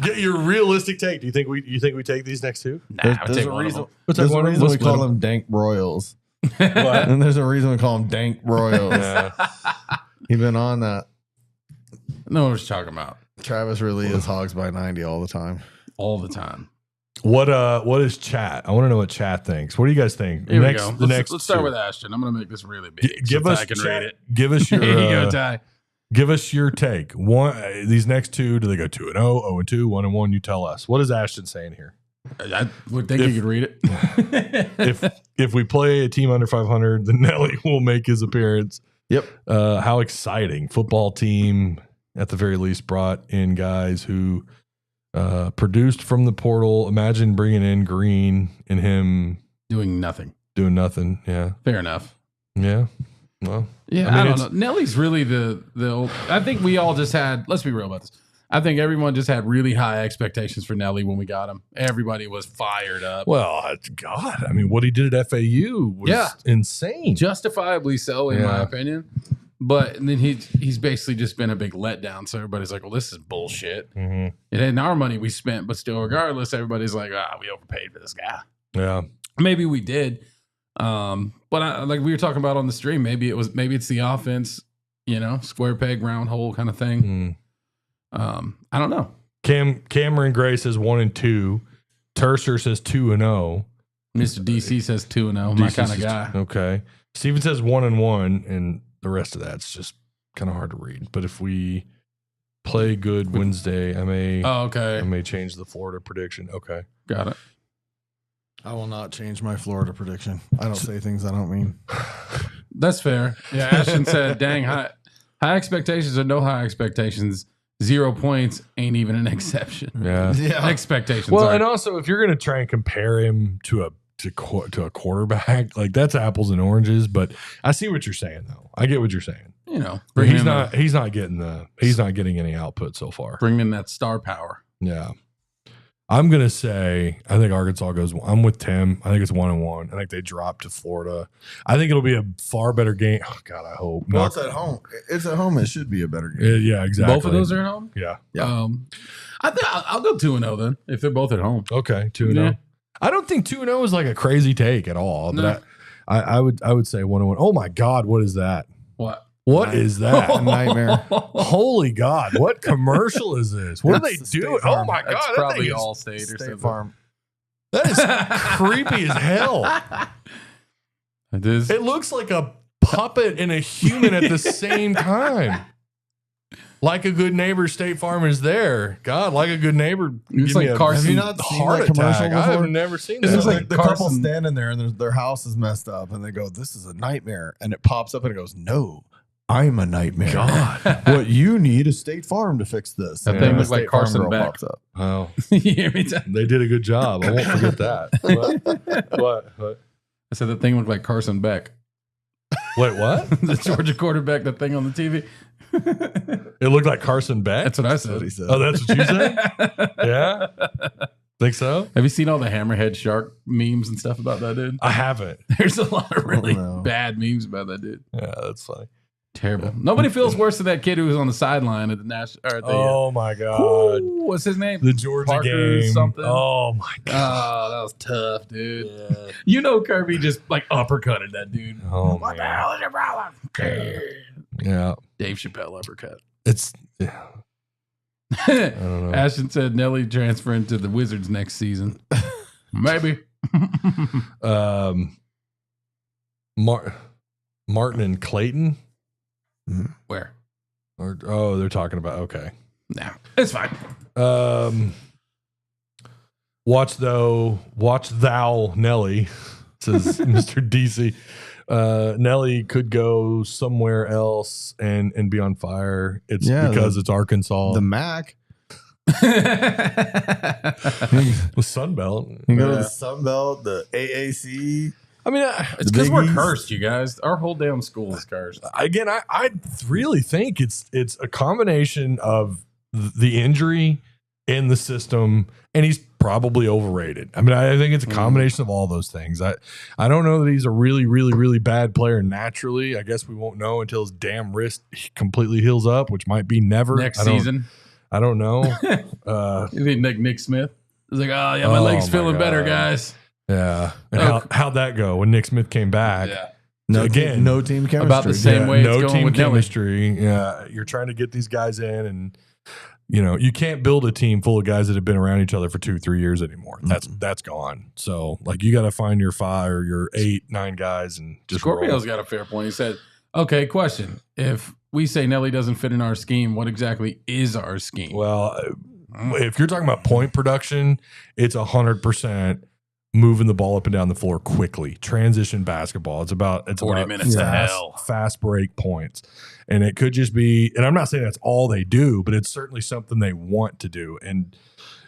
Get your realistic take. Do you think we take these next 2? Nah, There's take a one of reason. them. There's a reason we split call them. them Dank Royals, and there's a reason we call them Dank Royals. Yeah. You've been on that. No, what you're talking about Travis really is Hogs by 90 all the time. all the time. What is chat? I want to know what chat thinks. What do you guys think? Here we next, go. The next Let's start 2. with Ashton. I'm gonna make this really big. Give so us Ty can chat. rate it. Give us your Here you go, Ty. give us your take. These next 2, do they go 2-0, 0-2, 1-1? You tell us. What is Ashton saying here? I would think you could read it. If we play a team under 500, then Nelly will make his appearance. Yep. How exciting. Football team, at the very least, brought in guys who produced from the portal. Imagine bringing in Green and him Doing nothing. doing nothing. Yeah. Fair enough. Yeah. Well, Yeah, I mean, I don't it's- know. Nelly's really the old. I think we all just had. Let's be real about this. I think everyone just had really high expectations for Nelly when we got him. Everybody was fired up. well, God, I mean, what he did at FAU was insane. Justifiably so, in my Yeah. opinion. But then he's basically just been a big letdown. So everybody's like, well, this is bullshit. Mhm. It ain't our money we spent, but still, regardless, everybody's like, we overpaid for this guy. Yeah. Maybe we did. But like we were talking about on the stream, maybe it's the offense, square peg, round hole kind of thing. I don't know. Cameron Gray says 1-2. Tercer says 2-0. Mr. DC says 2-0. My kind of guy. Okay. Steven says 1-1, and the rest of that's just kind of hard to read. But if we play good Wednesday, I may change the Florida prediction. Okay. Got it. I will not change my Florida prediction. I don't say things I don't mean. That's fair. Yeah, Ashton said, dang, high expectations or no high expectations, 0 points ain't even an exception. Yeah. Expectations. Well, are. and also if you're going to try and compare him to a quarterback, like that's apples and oranges, but I see what you're saying though. I get what you're saying. But he's not getting any output so far. Bring in that star power. Yeah. I'm going to say, I think Arkansas goes, I'm with Tim. I think it's 1-1. I think they drop to Florida. I think it'll be a far better game. Oh, God, I hope. Well, it's at home. It's at home. It should be a better game. Yeah, exactly. Both of those are at home? Yeah. I think I'll go 2-0 then, if they're both at home. Okay, 2-0. Yeah. I don't think 2-0 is like a crazy take at all. But I would say 1-1. Oh, my God, what is that? What is that? A nightmare. Holy God, what commercial is this? What are they That's the doing? State Farm. Oh, my God. That's that probably thing is- Allstate or State something. Farm. That is creepy as hell. It is. It looks like a puppet and a human at the same time. Like a good neighbor, State Farm is there. God, like a good neighbor. It's give like me a Carson- Have you not seen heart that commercial attack. before? I've never seen It's that. just It's like like the couple Carson- standing there and their house is messed up and they go, "This is a nightmare," and it pops up and it goes, "No, I'm a nightmare." God. What you need is State Farm to fix this. That thing And looks the like State Farm Carson girl Beck. pops up. Oh, You hear me? they did a good job. I won't forget that. What? I said the thing looked like Carson Beck. Wait, what? The Georgia quarterback, that thing on the TV. It looked like Carson Beck? That's what I That's what he said. said. Oh, that's what you said? Yeah? Think so? Have you seen all the hammerhead shark memes and stuff about that dude? I haven't. There's a lot of really Oh, no. bad memes about that dude. Yeah, that's funny. Terrible. Nobody feels worse than that kid who was on the sideline at the national. Or at the, Oh, my God. what's his name? The Georgia Parker game. something. Oh, my God. Oh, that was tough, dude. You know, Kirby just like uppercutted that dude. Oh, What the man. hell is your problem? Yeah. Dave Chappelle uppercut. It's, yeah, I don't know. Ashton said Nelly transferring to the Wizards next season. Maybe. Martin and Clayton. Where? They're talking about okay. No, it's fine. Watch thou Nelly, says Mr. DC. Nelly could go somewhere else and be on fire. It's because it's Arkansas. The MAC. The Sun Belt. You go to the Sun Belt, the AAC. I mean, it's because we're cursed, you guys. Our whole damn school is cursed. Again, I really think it's a combination of the injury in the system, and he's probably overrated. I mean, I think it's a combination of all those things. I don't know that he's a really, really, really bad player naturally. I guess we won't know until his damn wrist completely heals up, which might be never. Next season. I don't know. You think Nick Smith? He's like, oh, yeah, my leg's feeling better, guys. Yeah. And how'd that go when Nick Smith came back? Yeah. No team chemistry. About the same way it's no going team with chemistry. Yeah. You're trying to get these guys in, and you can't build a team full of guys that have been around each other for 2-3 years anymore. That's gone. So you got to find your 5 or your 8, 9 guys and just Scorpio's got a fair point. He said, okay, question. If we say Nelly doesn't fit in our scheme, what exactly is our scheme? Well, if you're talking about point production, it's 100% moving the ball up and down the floor quickly. Transition basketball. It's 40 minutes to hell. Fast break points. And it could just be, and I'm not saying that's all they do, but it's certainly something they want to do. And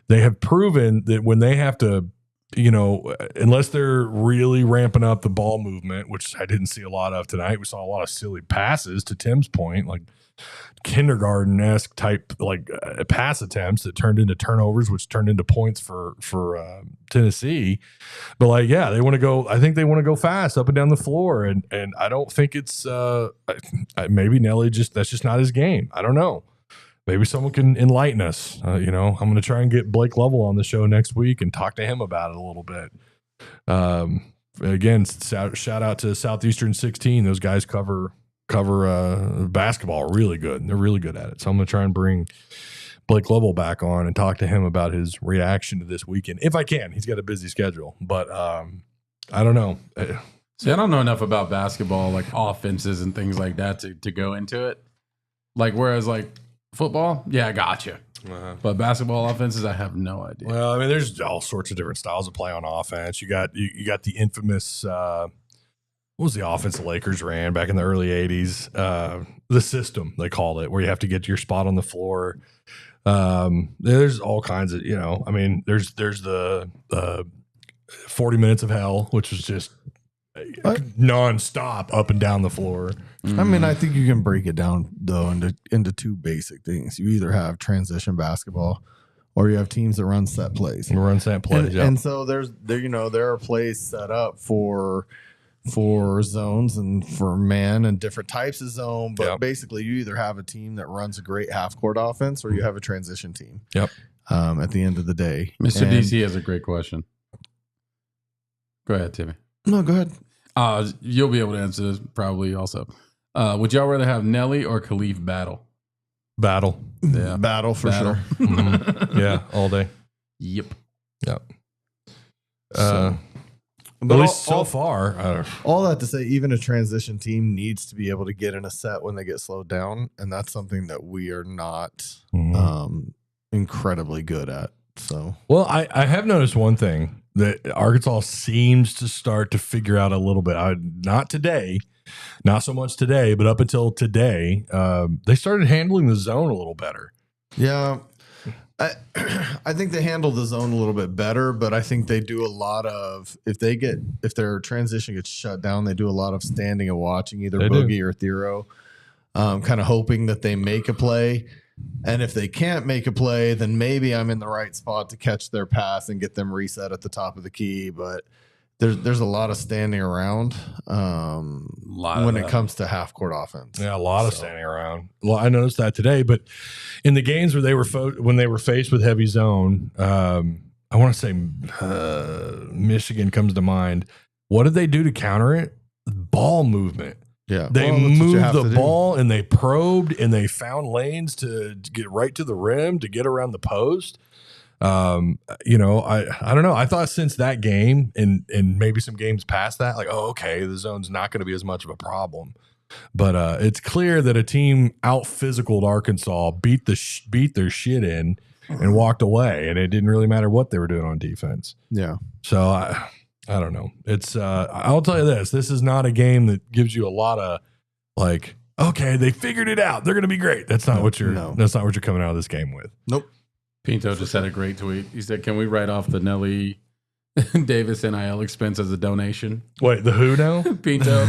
they have proven that when they have to, unless they're really ramping up the ball movement, which I didn't see a lot of tonight. We saw a lot of silly passes, to Tim's point, like kindergarten-esque type pass attempts that turned into turnovers, which turned into points for Tennessee. But they want to go. I think they want to go fast up and down the floor, and I don't think it's maybe Nelly that's just not his game. I don't know. Maybe someone can enlighten us. I'm going to try and get Blake Lovell on the show next week and talk to him about it a little bit. Again, shout out to Southeastern 16. Those guys cover basketball really good. They're really good at it. So I'm going to try and bring Blake Lovell back on and talk to him about his reaction to this weekend. If I can. He's got a busy schedule, but I don't know. See, I don't know enough about basketball, like offenses and things like that to go into it. Whereas football, yeah, I got you. But basketball offenses, I have no idea. Well, I mean, there's all sorts of different styles of play on offense. You got the infamous what was the offense the Lakers ran back in the early 80s? The system, they called it, where you have to get to your spot on the floor. There's all kinds of, I mean, there's the 40 minutes of hell, which was just nonstop up and down the floor. I mean, I think you can break it down though into 2 basic things. You either have transition basketball, or you have teams that run set plays. And so there are plays set up for zones and for man and different types of zone. But basically, you either have a team that runs a great half court offense, or you have a transition team. Yep. At the end of the day, Mr. DC has a great question. Go ahead, Timmy. No, go ahead. You'll be able to answer this probably also. Would y'all rather have Nelly or Khalif battle? Battle. Yeah. Battle for sure. Mm-hmm. Yeah, all day. Yep. At least so far. All that to say, even a transition team needs to be able to get in a set when they get slowed down. And that's something that we are not incredibly good at. So, well, I have noticed one thing that Arkansas seems to start to figure out a little bit. Not today, not so much today, but up until today, they started handling the zone a little better. Yeah. I think they handle the zone a little bit better, but I think they do a lot of, if their transition gets shut down, they do a lot of standing and watching either Boogie or Thero, kind of hoping that they make a play. And if they can't make a play, then maybe I'm in the right spot to catch their pass and get them reset at the top of the key. But there's a lot of standing around when it comes to half court offense. Yeah, a lot of standing around. Well, I noticed that today. But in the games where when they were faced with heavy zone, I want to say Michigan comes to mind. What did they do to counter it? Ball movement. Yeah, they moved the ball and they probed and they found lanes to get right to the rim, to get around the post. I don't know. I thought since that game and maybe some games past that, the zone's not going to be as much of a problem. But it's clear that a team out-physicaled Arkansas, beat their shit in, and walked away, and it didn't really matter what they were doing on defense. Yeah. So I don't know. It's I'll tell you this is not a game that gives you a lot of like, okay, they figured it out, they're going to be great. That's not what you're coming out of this game with. Nope. Pinto just had a great tweet. He said, "Can we write off the Nelly Davis NIL expense as a donation?" Wait, the who now? Pinto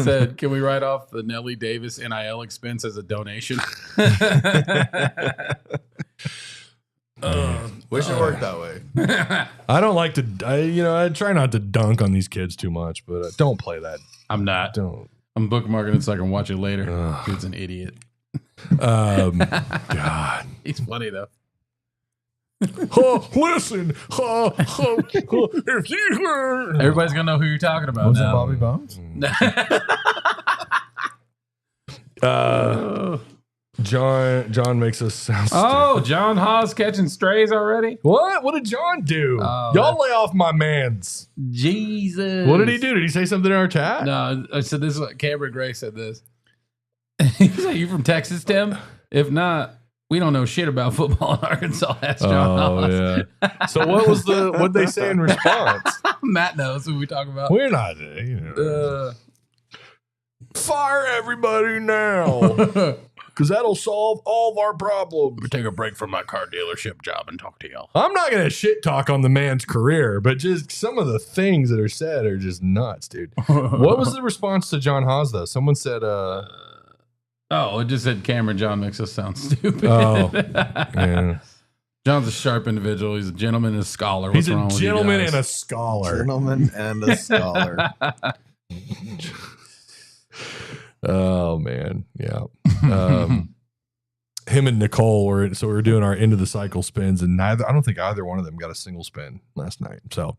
said, "Can we write off the Nelly Davis NIL expense as a donation?" Wish it worked that way. I don't like to, I try not to dunk on these kids too much, but don't play that. I'm not. Don't. I'm bookmarking it so I can watch it later. Dude's an idiot. God. He's funny, though. Listen. If you Everybody's going to know who you're talking about Was it now. Bobby Bones? John makes us sound Oh, John Haas catching strays already? What? What did John do? Y'all lay off my mans. Jesus. What did he do? Did he say something in our chat? No, I said this is what Cameron Gray said this. He's like, "You from Texas, Tim? If not, we don't know shit about football in Arkansas." That's John Haas. Yeah. So what'd they say in response? Matt knows who we talk about. We're not, fire everybody now. Because that'll solve all of our problems. Take a break from my car dealership job and talk to y'all. I'm not going to shit talk on the man's career, but just some of the things that are said are just nuts, dude. What was the response to John Haas, though? Someone said, it just said Cameron John makes us sound stupid. Oh, yeah. John's a sharp individual. He's a gentleman and a scholar. He's a gentleman and a scholar. Gentleman and a scholar. Oh, man. Yeah. Him and Nicole were doing our end of the cycle spins, and I don't think either one of them got a single spin last night. So,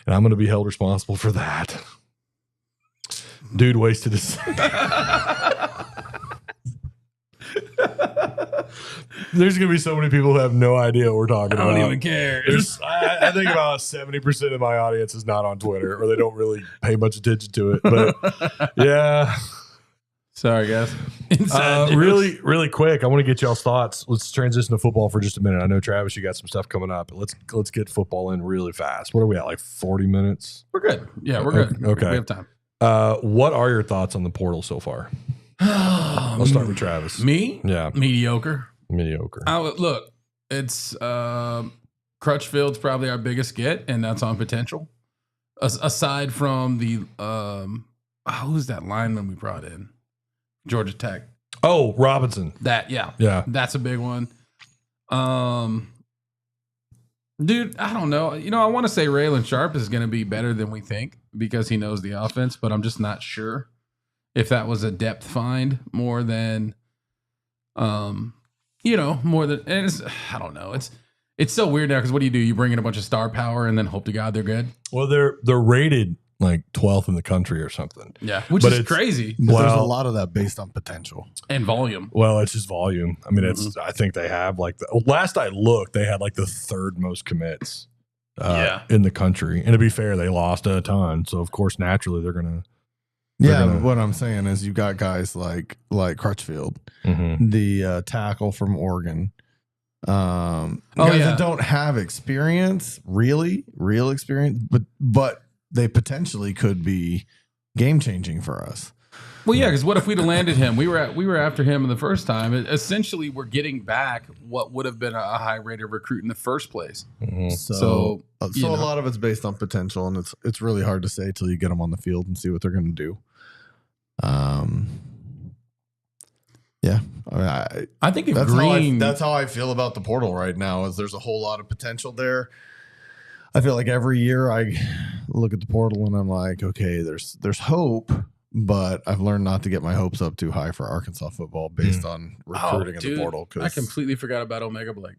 and I'm going to be held responsible for that. Dude wasted his. There's going to be so many people who have no idea what we're talking about. I don't even care. I think about 70% of my audience is not on Twitter, or they don't really pay much attention to it. But yeah. Sorry, guys. Really, really quick, I want to get y'all's thoughts. Let's transition to football for just a minute. I know, Travis, you got some stuff coming up, but let's get football in really fast. What are we at, like 40 minutes? We're good. Yeah, we're good. Okay. We have time. What are your thoughts on the portal so far? I'll start with Travis. Me? Yeah. Mediocre. Mediocre. It's Crutchfield's probably our biggest get, and that's on potential. Aside from the who's that lineman we brought in? Georgia Tech. Oh, Robinson. Yeah. That's a big one. Dude, I don't know. I want to say Raylan Sharp is going to be better than we think because he knows the offense, but I'm just not sure if that was a depth find more than, and I don't know. It's so weird now because what do? You bring in a bunch of star power and then hope to God they're good. Well, they're rated like 12th in the country or something. Yeah, which is crazy. There's a lot of that based on potential and volume. Well, it's just volume. I mean, I think they have like last I looked, they had like the third most commits in the country. And to be fair, they lost a ton. So of course, naturally they're going to. What I'm saying is you got guys like Crutchfield, the tackle from Oregon. Guys that don't have experience, real experience, but they potentially could be game changing for us. Well, yeah, because what if we'd have landed him? We were after him in the first time. Essentially, we're getting back what would have been a high rate of recruit in the first place. So a lot of it's based on potential, and it's really hard to say till you get them on the field and see what they're going to do. Yeah, I think that's how I feel about the portal right now. Is there's a whole lot of potential there. I feel like every year I look at the portal and I'm like, okay, there's hope, but I've learned not to get my hopes up too high for Arkansas football based on recruiting in the portal. I completely forgot about Omega Blake.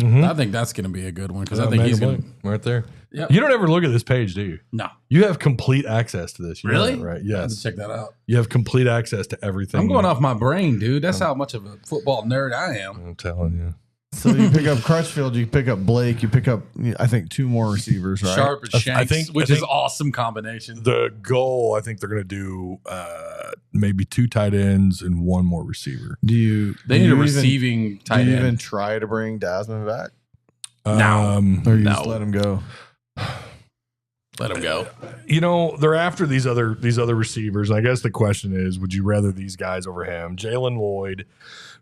Mm-hmm. I think that's going to be a good one because I think he's going to right there. Yep. You don't ever look at this page, do you? No. You have complete access to this. You really? Right? Yes. Yes. I have to check that out. You have complete access to everything. I'm going off my brain, dude. That's how much of a football nerd I am. I'm telling you. So you pick up Crutchfield, you pick up Blake, you pick up, I think, 2 more receivers, right? Sharp and Shanks, which is awesome combination. The goal, I think they're going to do maybe 2 tight ends and 1 more receiver. They need a receiving tight end. Do you even try to bring Desmond back? No. Or you just let him go? Let him go. You know, they're after these other receivers. I guess the question is, would you rather these guys over him? Jalen Lloyd,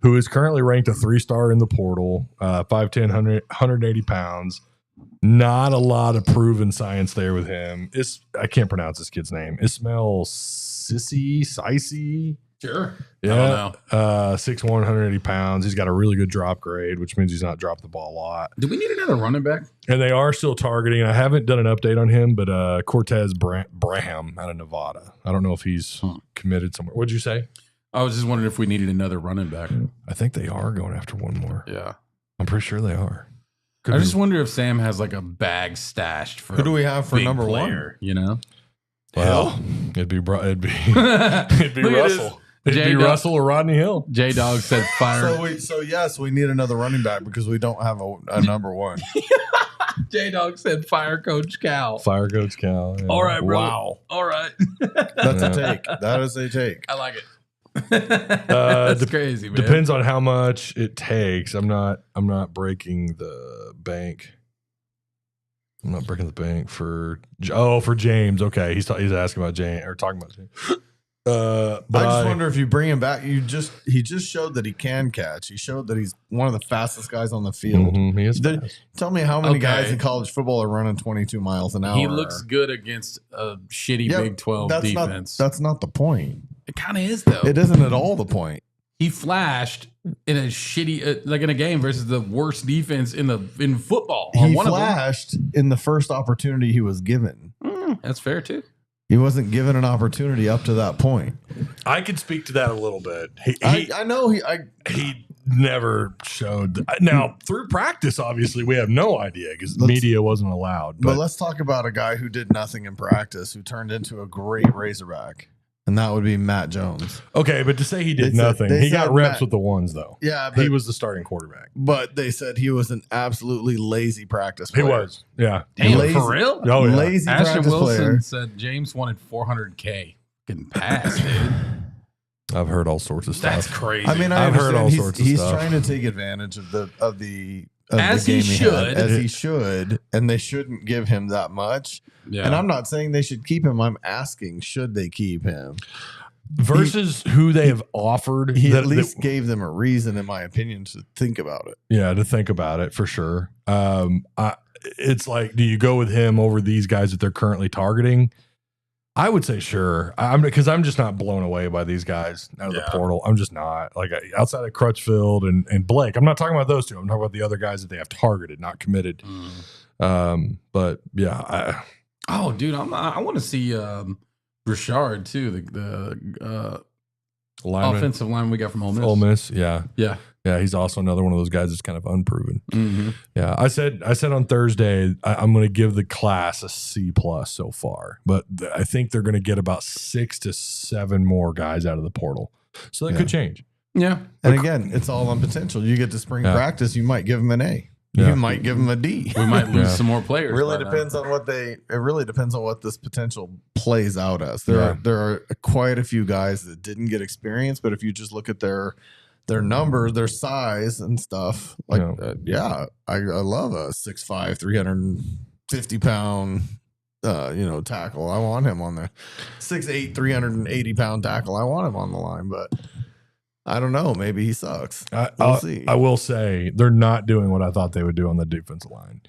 who is currently ranked a 3-star in the portal, 5'10", 180 pounds. Not a lot of proven science there with him. I can't pronounce this kid's name. Ismail Sissi. Sure. Yeah. I don't know. 6'1", 180 pounds. He's got a really good drop grade, which means he's not dropped the ball a lot. Do we need another running back? And they are still targeting. I haven't done an update on him, but Cortez Braham out of Nevada. I don't know if he's committed somewhere. What'd you say? I was just wondering if we needed another running back. I think they are going after one more. Yeah. I'm pretty sure they are. I just wonder if Sam has like a bag stashed for Who do we have for number player, 1? You know? Well, it'd be Russell. It'd be Russell or Rodney Hill. J-Dog said fire. So yes, we need another running back because we don't have a number 1. J-Dog said fire Coach Cal. Fire Coach Cal. Yeah. All right, bro. Wow. All right. That's a take. That is a take. I like it. That's crazy, man. Depends on how much it takes. I'm not breaking the bank. I'm not breaking the bank for James. Okay, he's asking about James or talking about James. But I just wonder if you bring him back. He just showed that he can catch. He showed that he's one of the fastest guys on the field. Mm-hmm, he is fast. Tell me how many guys in college football are running 22 miles an hour. He looks good against a shitty Big 12 defense. That's not the point. It kind of is though. It isn't at all the point. He flashed in a shitty, like in a game versus the worst defense in football. He flashed in the first opportunity he was given. That's fair too. He wasn't given an opportunity up to that point. I could speak to that a little bit. I know he never showed. Now through practice, obviously, we have no idea because media wasn't allowed. But let's talk about a guy who did nothing in practice, who turned into a great Razorback. And that would be Matt Jones. Okay, but to say he did nothing, he got reps with the ones, though. Yeah, he was the starting quarterback. But they said he was an absolutely lazy practice player. He was, yeah. Damn, lazy, for real? Oh, yeah. Lazy Ashton practice Wilson player. said James wanted $400K. Getting passed, dude. I've heard all sorts of stuff. That's crazy. I mean, I've heard all sorts of he's stuff. trying to take advantage of the as game he should, as he should, and they shouldn't give him that much. Yeah. And I'm not saying they should keep him. I'm asking, should they keep him? Versus who they have offered. He at least gave them a reason, in my opinion, to think about it. Yeah, to think about it for sure. It's like, do you go with him over these guys that they're currently targeting? I would say sure. Because I'm just not blown away by these guys out of the portal. I'm just not. Like outside of Crutchfield and Blake. I'm not talking about those two. I'm talking about the other guys that they have targeted, not committed. But yeah. Dude, I want to see Richard too, the offensive line we got from Ole Miss. Ole Miss, yeah. Yeah, he's also another one of those guys that's kind of unproven. Mm-hmm. Yeah, I said on Thursday I'm going to give the class a C+ so far, but I think they're going to get about 6 to 7 more guys out of the portal, so that could change. Yeah, and again, it's all on potential. You get to spring practice, you might give them an A. You might give them a D. We might lose some more players. It really depends on what this potential plays out as. There are quite a few guys that didn't get experience, but if you just look at their number, their size and stuff, I love a 6'5", 350 pound tackle. I want him on there. 6'8", 380 pound tackle. I want him on the line, but I don't know. Maybe he sucks. We'll see. I will say they're not doing what I thought they would do on the defensive line.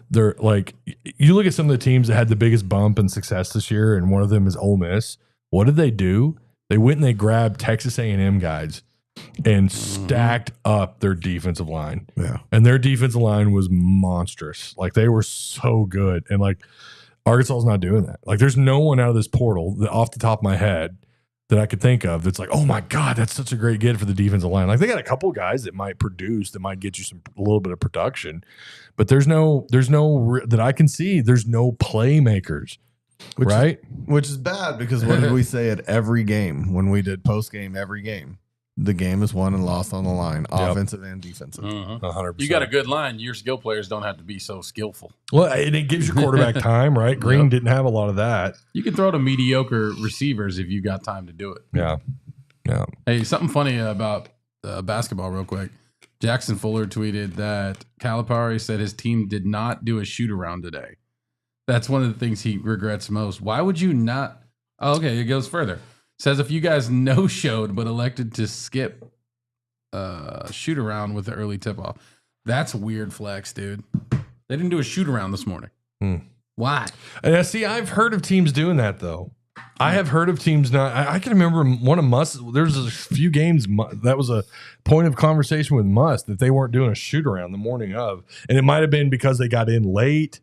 They're like, you look at some of the teams that had the biggest bump in success this year, and one of them is Ole Miss. What did they do? They went and they grabbed Texas A&M guys and stacked up their defensive line. Yeah. And their defensive line was monstrous. Like, they were so good. And like, Arkansas is not doing that. Like, there's no one out of this portal that off the top of my head that I could think of that's like, oh my God, that's such a great get for the defensive line. Like, they got a couple guys that might produce, that might get you a little bit of production, but there's no that I can see. There's no playmakers, which is bad, because what did we say at every game when we did post game every game? the game is won and lost on the line, offensive and defensive. 100%. You got a good line. Your skill players don't have to be so skillful. Well, and it gives your quarterback time, right? Green didn't have a lot of that. You can throw to mediocre receivers if you got time to do it. Yeah. Hey, something funny about basketball real quick. Jackson Fuller tweeted that Calipari said his team did not do a shoot-around today. That's one of the things he regrets most. Why would you not? Oh, okay, it goes further. Says if you guys no-showed but elected to skip shoot-around with the early tip-off. That's a weird flex, dude. They didn't do a shoot-around this morning. Why? And see, I've heard of teams doing that, though. I have heard of teams not. I can remember one of Must. There's a few games that was a point of conversation with Must that they weren't doing a shoot-around the morning of. And it might have been because they got in late.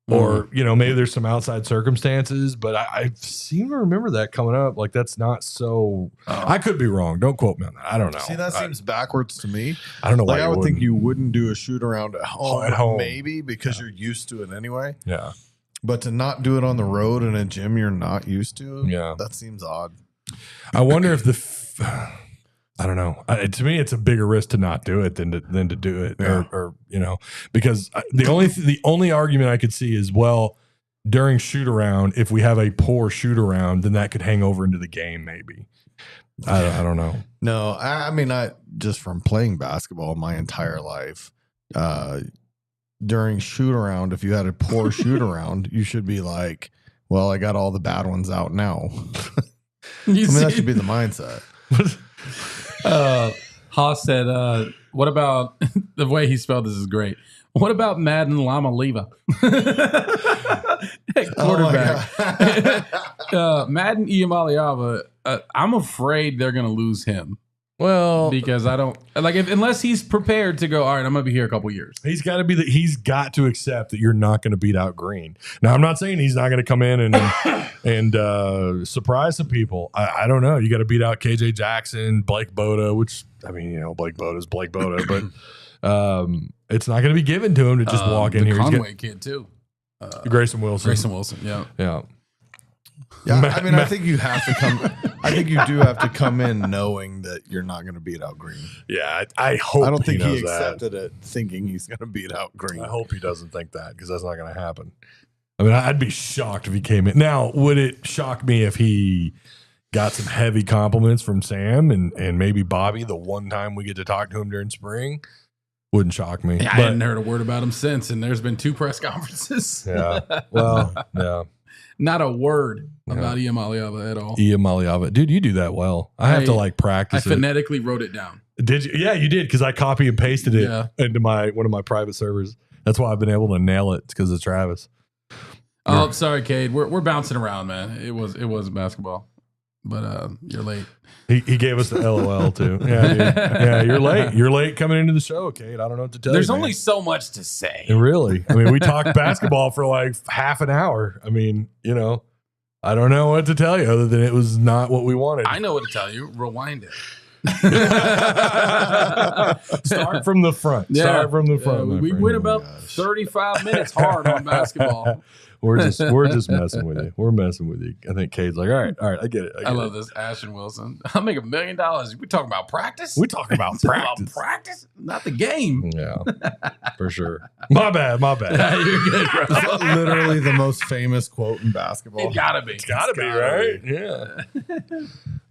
Or, maybe there's some outside circumstances, but I seem to remember that coming up. Like, that's not so. I could be wrong. Don't quote me on that. I don't know. See, that seems backwards to me. I don't know why. Like, I would think you wouldn't do a shoot around at home, maybe because you're used to it anyway. Yeah. But to not do it on the road in a gym you're not used to, that seems odd. I wonder if I don't know. To me, it's a bigger risk to not do it than to do it, or because the only argument I could see is, well, during shoot around, if we have a poor shoot around, then that could hang over into the game. Maybe I don't know. No, I mean, I just from playing basketball my entire life. During shoot around, if you had a poor shoot around, you should be like, well, I got all the bad ones out now. That should be the mindset. Haas said, what about the way he spelled this is great. What about Madden Lama Leva? Quarterback. Madden Iamaliava, I'm afraid they're going to lose him. Well, because I don't like unless he's prepared to go, all right, I'm going to be here a couple years. He's got to accept that you're not going to beat out Green. Now, I'm not saying he's not going to come in and surprise some people. I don't know. You got to beat out KJ Jackson, Blake Boda, which, I mean, Blake Boda's Blake Boda, but it's not going to be given to him to just walk in here. Conway kid, too. Grayson Wilson. Yeah. Yeah. Yeah, I mean, I think you have to come. I think you do have to come in knowing that you're not going to beat out Green. Yeah, I hope. I don't think he knows accepted it thinking he's going to beat out Green. I hope he doesn't think that, because that's not going to happen. I mean, I'd be shocked if he came in. Now, would it shock me if he got some heavy compliments from Sam and maybe Bobby the one time we get to talk to him during spring? Wouldn't shock me. Yeah, I hadn't heard a word about him since, and there's been 2 press conferences. Yeah. Well, yeah. Not a word about Iamaliava at all. Iamaliava. Dude, you do that well. I have to practice I phonetically wrote it down. Did you? Yeah, you did, because I copy and pasted it into one of my private servers. That's why I've been able to nail it. It's because of Travis. Oh, sorry, Cade. We're bouncing around, man. It was basketball. But you're late. He gave us the LOL too. Yeah, dude. Yeah, you're late. You're late coming into the show, Kate. I don't know what to tell you. There's only so much to say. Really? I mean, we talked basketball for like half an hour. I mean, I don't know what to tell you other than it was not what we wanted. I know what to tell you. Rewind it. Start from the front. Yeah. Start from the front. We went about 35 minutes hard on basketball. We're just messing with you. We're messing with you. I think Cade's like, all right, I get it. I love this. Ashton Wilson. I'll make $1 million. We talking about practice? We talking about practice. Practice, not the game. Yeah, for sure. My bad. You're good, bro. That's literally the most famous quote in basketball. It gotta be. It's gotta be, right? Yeah.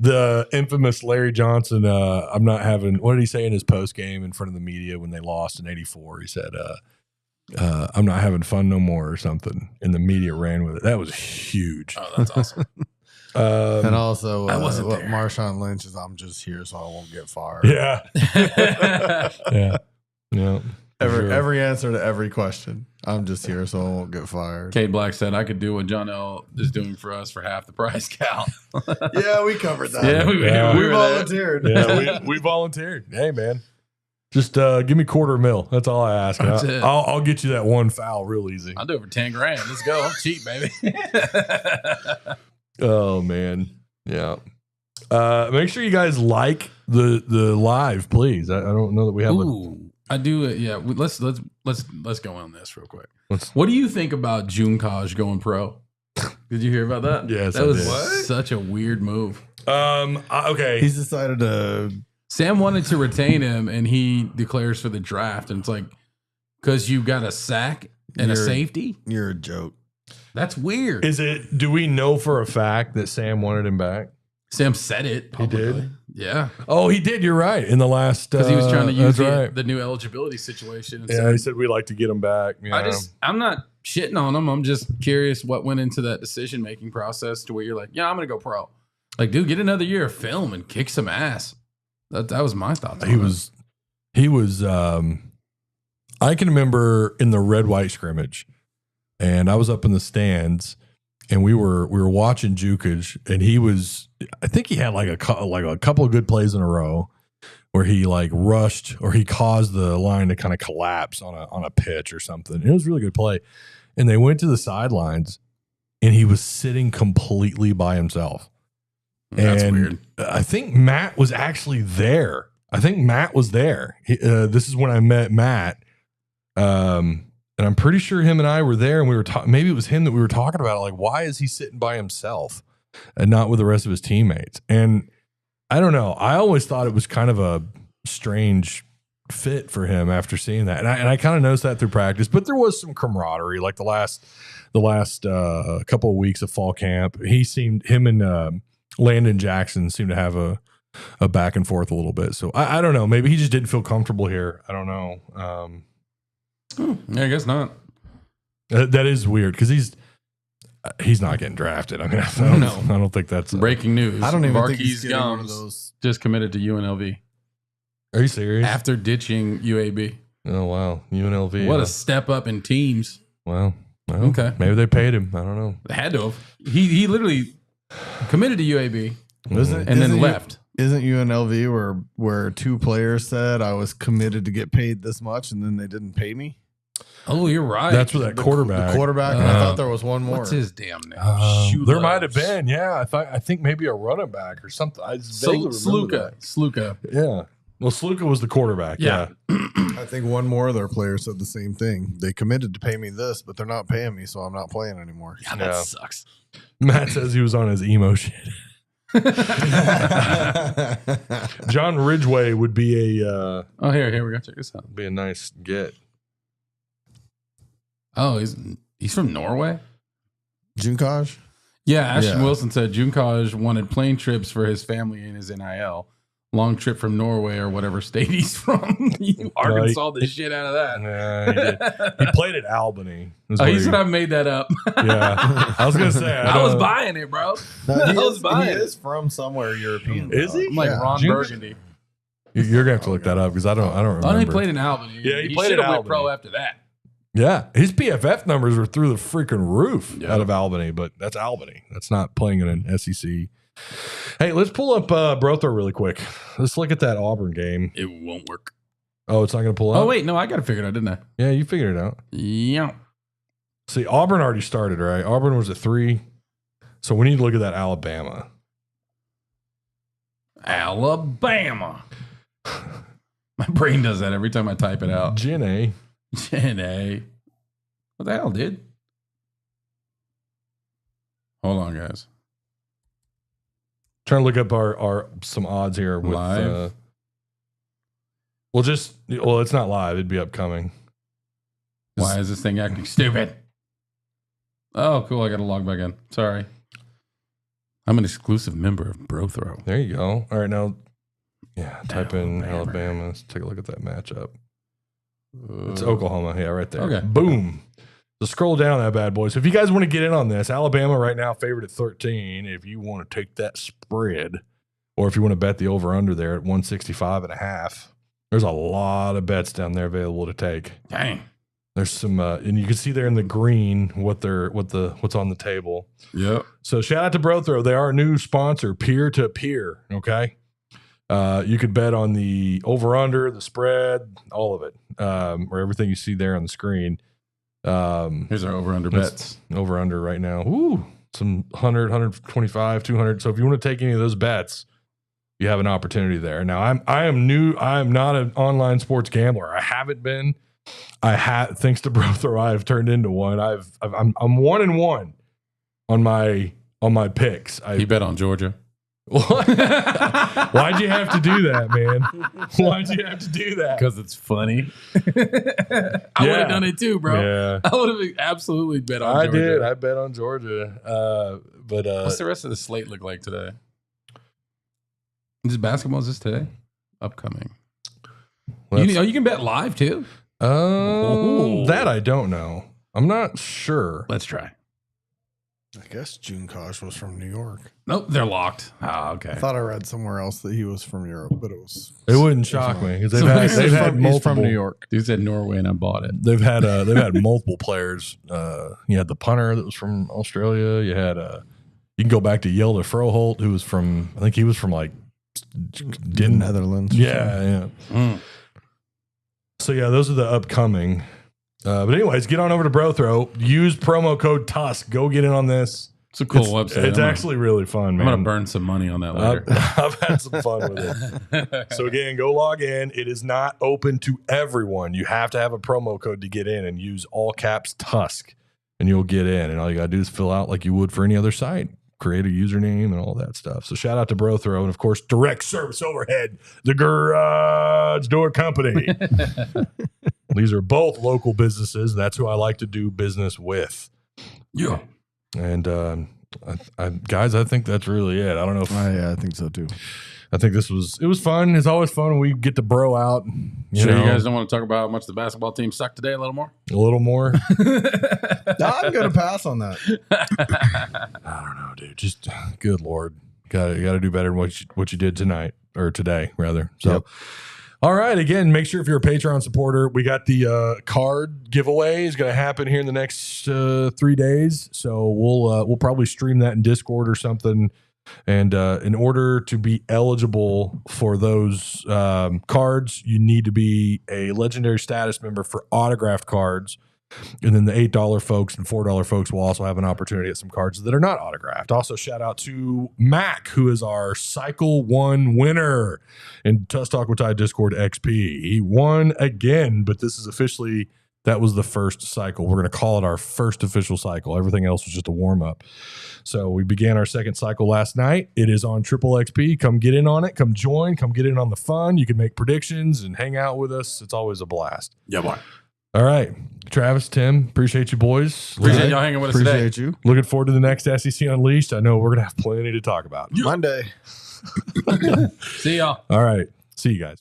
The infamous Larry Johnson, I'm not having, what did he say in his post game in front of the media when they lost in 84? He said, I'm not having fun no more or something. And the media ran with it. That was huge. Oh, that's awesome. And also, I wasn't there. Marshawn Lynch is, I'm just here so I won't get fired. Yeah. Yeah. Every answer to every question. I'm just here so I won't get fired. Cade Black said, I could do what John L. is doing for us for half the price, Cal. Yeah, we covered that. Yeah, we volunteered. Yeah, we volunteered. Hey, man. Just give me $250,000. That's all I ask. That's it. I'll get you that one foul real easy. I'll do it for $10,000. Let's go. I'm cheap, baby. Oh man, yeah. Make sure you guys like the live, please. I don't know that we have. I do. Yeah. Let's go on this real quick. What do you think about Junekaj going pro? Did you hear about that? Yes, that was such a weird move. Okay. He's decided to Sam wanted to retain him, and he declares for the draft. And it's like, because you got a sack and a safety? You're a joke. That's weird. Do we know for a fact that Sam wanted him back? Sam said it publicly. He did? Yeah. Oh, he did. You're right. In the last... Because he was trying to use right. the new eligibility situation. Yeah, he said we'd like to get him back. Yeah. I'm not shitting on him. I'm just curious what went into that decision-making process to where you're like, yeah, I'm going to go pro. Like, dude, get another year of film and kick some ass. That was my thoughts. He was I can remember in the red-white scrimmage, and I was up in the stands, and we were watching Jukic, and he was, I think he had like a couple of good plays in a row where he like rushed or he caused the line to kind of collapse on a pitch or something. It was a really good play. And they went to the sidelines, and he was sitting completely by himself. That's weird. I think Matt was actually there. This is when I met Matt. And I'm pretty sure him and I were there, and we were talking. Maybe it was him that we were talking about. Like, why is he sitting by himself and not with the rest of his teammates? And I don't know. I always thought it was kind of a strange fit for him after seeing that. And I kind of noticed that through practice, but there was some camaraderie. Like the last couple of weeks of fall camp, him and Landon Jackson seemed to have a back and forth a little bit. So I don't know. Maybe he just didn't feel comfortable here. I don't know. Yeah, I guess not. That is weird because he's not getting drafted. I mean, I don't think that's breaking news. I don't even think Marquise he's getting one of Gums those. just committed to UNLV Are you serious? after ditching UAB. Oh wow, UNLV. What a step up in teams. Well, Okay. Maybe they paid him. I don't know. They had to have. He literally committed to UAB Isn't then left. Isn't UNLV where two players said I was committed to get paid this much and then they didn't pay me? Oh, you're right. That's where that quarterback. The quarterback. And I thought there was one more. What's his damn name? There might have been. Yeah, I think maybe a running back or something. I just vaguely remember that. Sluka. Yeah. Well, Sluka was the quarterback. Yeah. I think one more of their players said the same thing. They committed to pay me this, but they're not paying me, so I'm not playing anymore. Yeah, that sucks. Matt says he was on his emo shit. John Ridgway would be a Oh, here we go. Check this out. be a nice get. Oh, he's from Norway? Junkaj? Yeah, Ashton Yeah. Wilson said Junkaj wanted plane trips for his family and his NIL. Long trip from Norway or whatever state he's from. Arkansas the shit out of that. Yeah, he did. He played at Albany. He said I made that up. Yeah. I was going to say. I was buying it, bro. He is from somewhere European. Is he? I'm like Ron Burgundy. You're going to have to look that up because I don't remember. Oh, he played in Albany. Yeah, he played should at have went Albany. pro after that. Yeah, his PFF numbers were through the freaking roof Yeah. out of Albany, but that's Albany. That's not playing in an SEC. Hey, let's pull up Brother really quick. Let's look at that Auburn game. It won't work. Oh, it's not going to pull up? Oh, wait. No, I got to figure it out, didn't I? Yeah, you figured it out. Yeah. See, Auburn already started, right? Auburn was at 3. So we need to look at that Alabama. Alabama. My brain does that every time I type it out. Jenny. Jenny. What the hell, dude? Hold on, guys. Trying to look up our some odds here with Live? it's not live, it'd be upcoming. Why is this thing acting stupid? Oh, cool. I got to log back in. Sorry. I'm an exclusive member of BroThrow. There you go. All right, now type in Alabama. Alabama. Let's take a look at that matchup. It's Oklahoma. Yeah, right there. Okay. Boom. So scroll down that bad boy. So if you guys want to get in on this, Alabama right now favored at 13. If you want to take that spread, or if you want to bet the over-under there at 165.5, there's a lot of bets down there available to take. Dang. There's some, and you can see there in the green what's on the table. Yep. So shout out to BroThrow. They are a new sponsor, peer to peer. Okay. You could bet on the over under, the spread, all of it, or everything you see there on the screen. Here's our over under bets. Over under right now. Ooh, some 100, 125, 200. So if you want to take any of those bets, you have an opportunity there. Now I am new. I am not an online sports gambler. I haven't been. Thanks to BroThrow, I have turned into one. I'm 1-1 on my picks. He bet on Georgia. What? Why'd you have to do that, man? Why'd you have to do that? Because it's funny. I would have done it too, bro. Yeah. I would have absolutely bet on I Georgia. did. I bet on Georgia. But What's the rest of the slate look like today? Is basketball this today? Upcoming. You can bet live too? That I don't know. I'm not sure. Let's try. I guess June Kosh was from New York. Nope, they're locked. Oh, okay. I thought I read somewhere else that he was from Europe, but it wouldn't shock me because they've he's had multiple. from New York. Dude said Norway and I bought it. They've had multiple players. You had the punter that was from Australia. You had you can go back to Yelda Froholt, who was from, I think he was from like Netherlands. Yeah. So yeah, those are the upcoming. But anyways, get on over to Brothrow. Use promo code TUSK. Go get in on this. It's a cool website. It's actually really fun, man. I'm gonna burn some money on that later. I've had some fun with it. So again, go log in. It is not open to everyone. You have to have a promo code to get in and use all caps TUSK, and you'll get in. And all you gotta do is fill out like you would for any other site. Create a username and all that stuff. So shout out to Brothrow and of course Direct Service Overhead, the Garage Door Company. These are both local businesses. That's who I like to do business with. Yeah. And guys, I think that's really it. I don't know if I think so too. I think it was fun. It's always fun when we get to bro out. You guys don't want to talk about how much the basketball team sucked today a little more? A little more. I'm gonna pass on that. I don't know, dude. Just good Lord. Got to do better than what you did tonight or today rather. So Yep. All right. Again, make sure if you're a Patreon supporter, we got the card giveaway is going to happen here in the next 3 days. So we'll probably stream that in Discord or something. And in order to be eligible for those cards, you need to be a legendary status member for autographed cards. And then the $8 folks and $4 folks will also have an opportunity at some cards that are not autographed. Also, shout out to Mac, who is our Cycle 1 winner in Tuss Talk with Ty Discord XP. He won again, but this is officially, that was the first cycle. We're going to call it our first official cycle. Everything else was just a warm-up. So we began our second cycle last night. It is on Triple XP. Come get in on it. Come join. Come get in on the fun. You can make predictions and hang out with us. It's always a blast. Yeah, boy. All right. Travis, Tim, appreciate you boys. Appreciate y'all hanging with us today. Appreciate you. Looking forward to the next SEC Unleashed. I know we're going to have plenty to talk about. Monday. See y'all. All right. See you guys.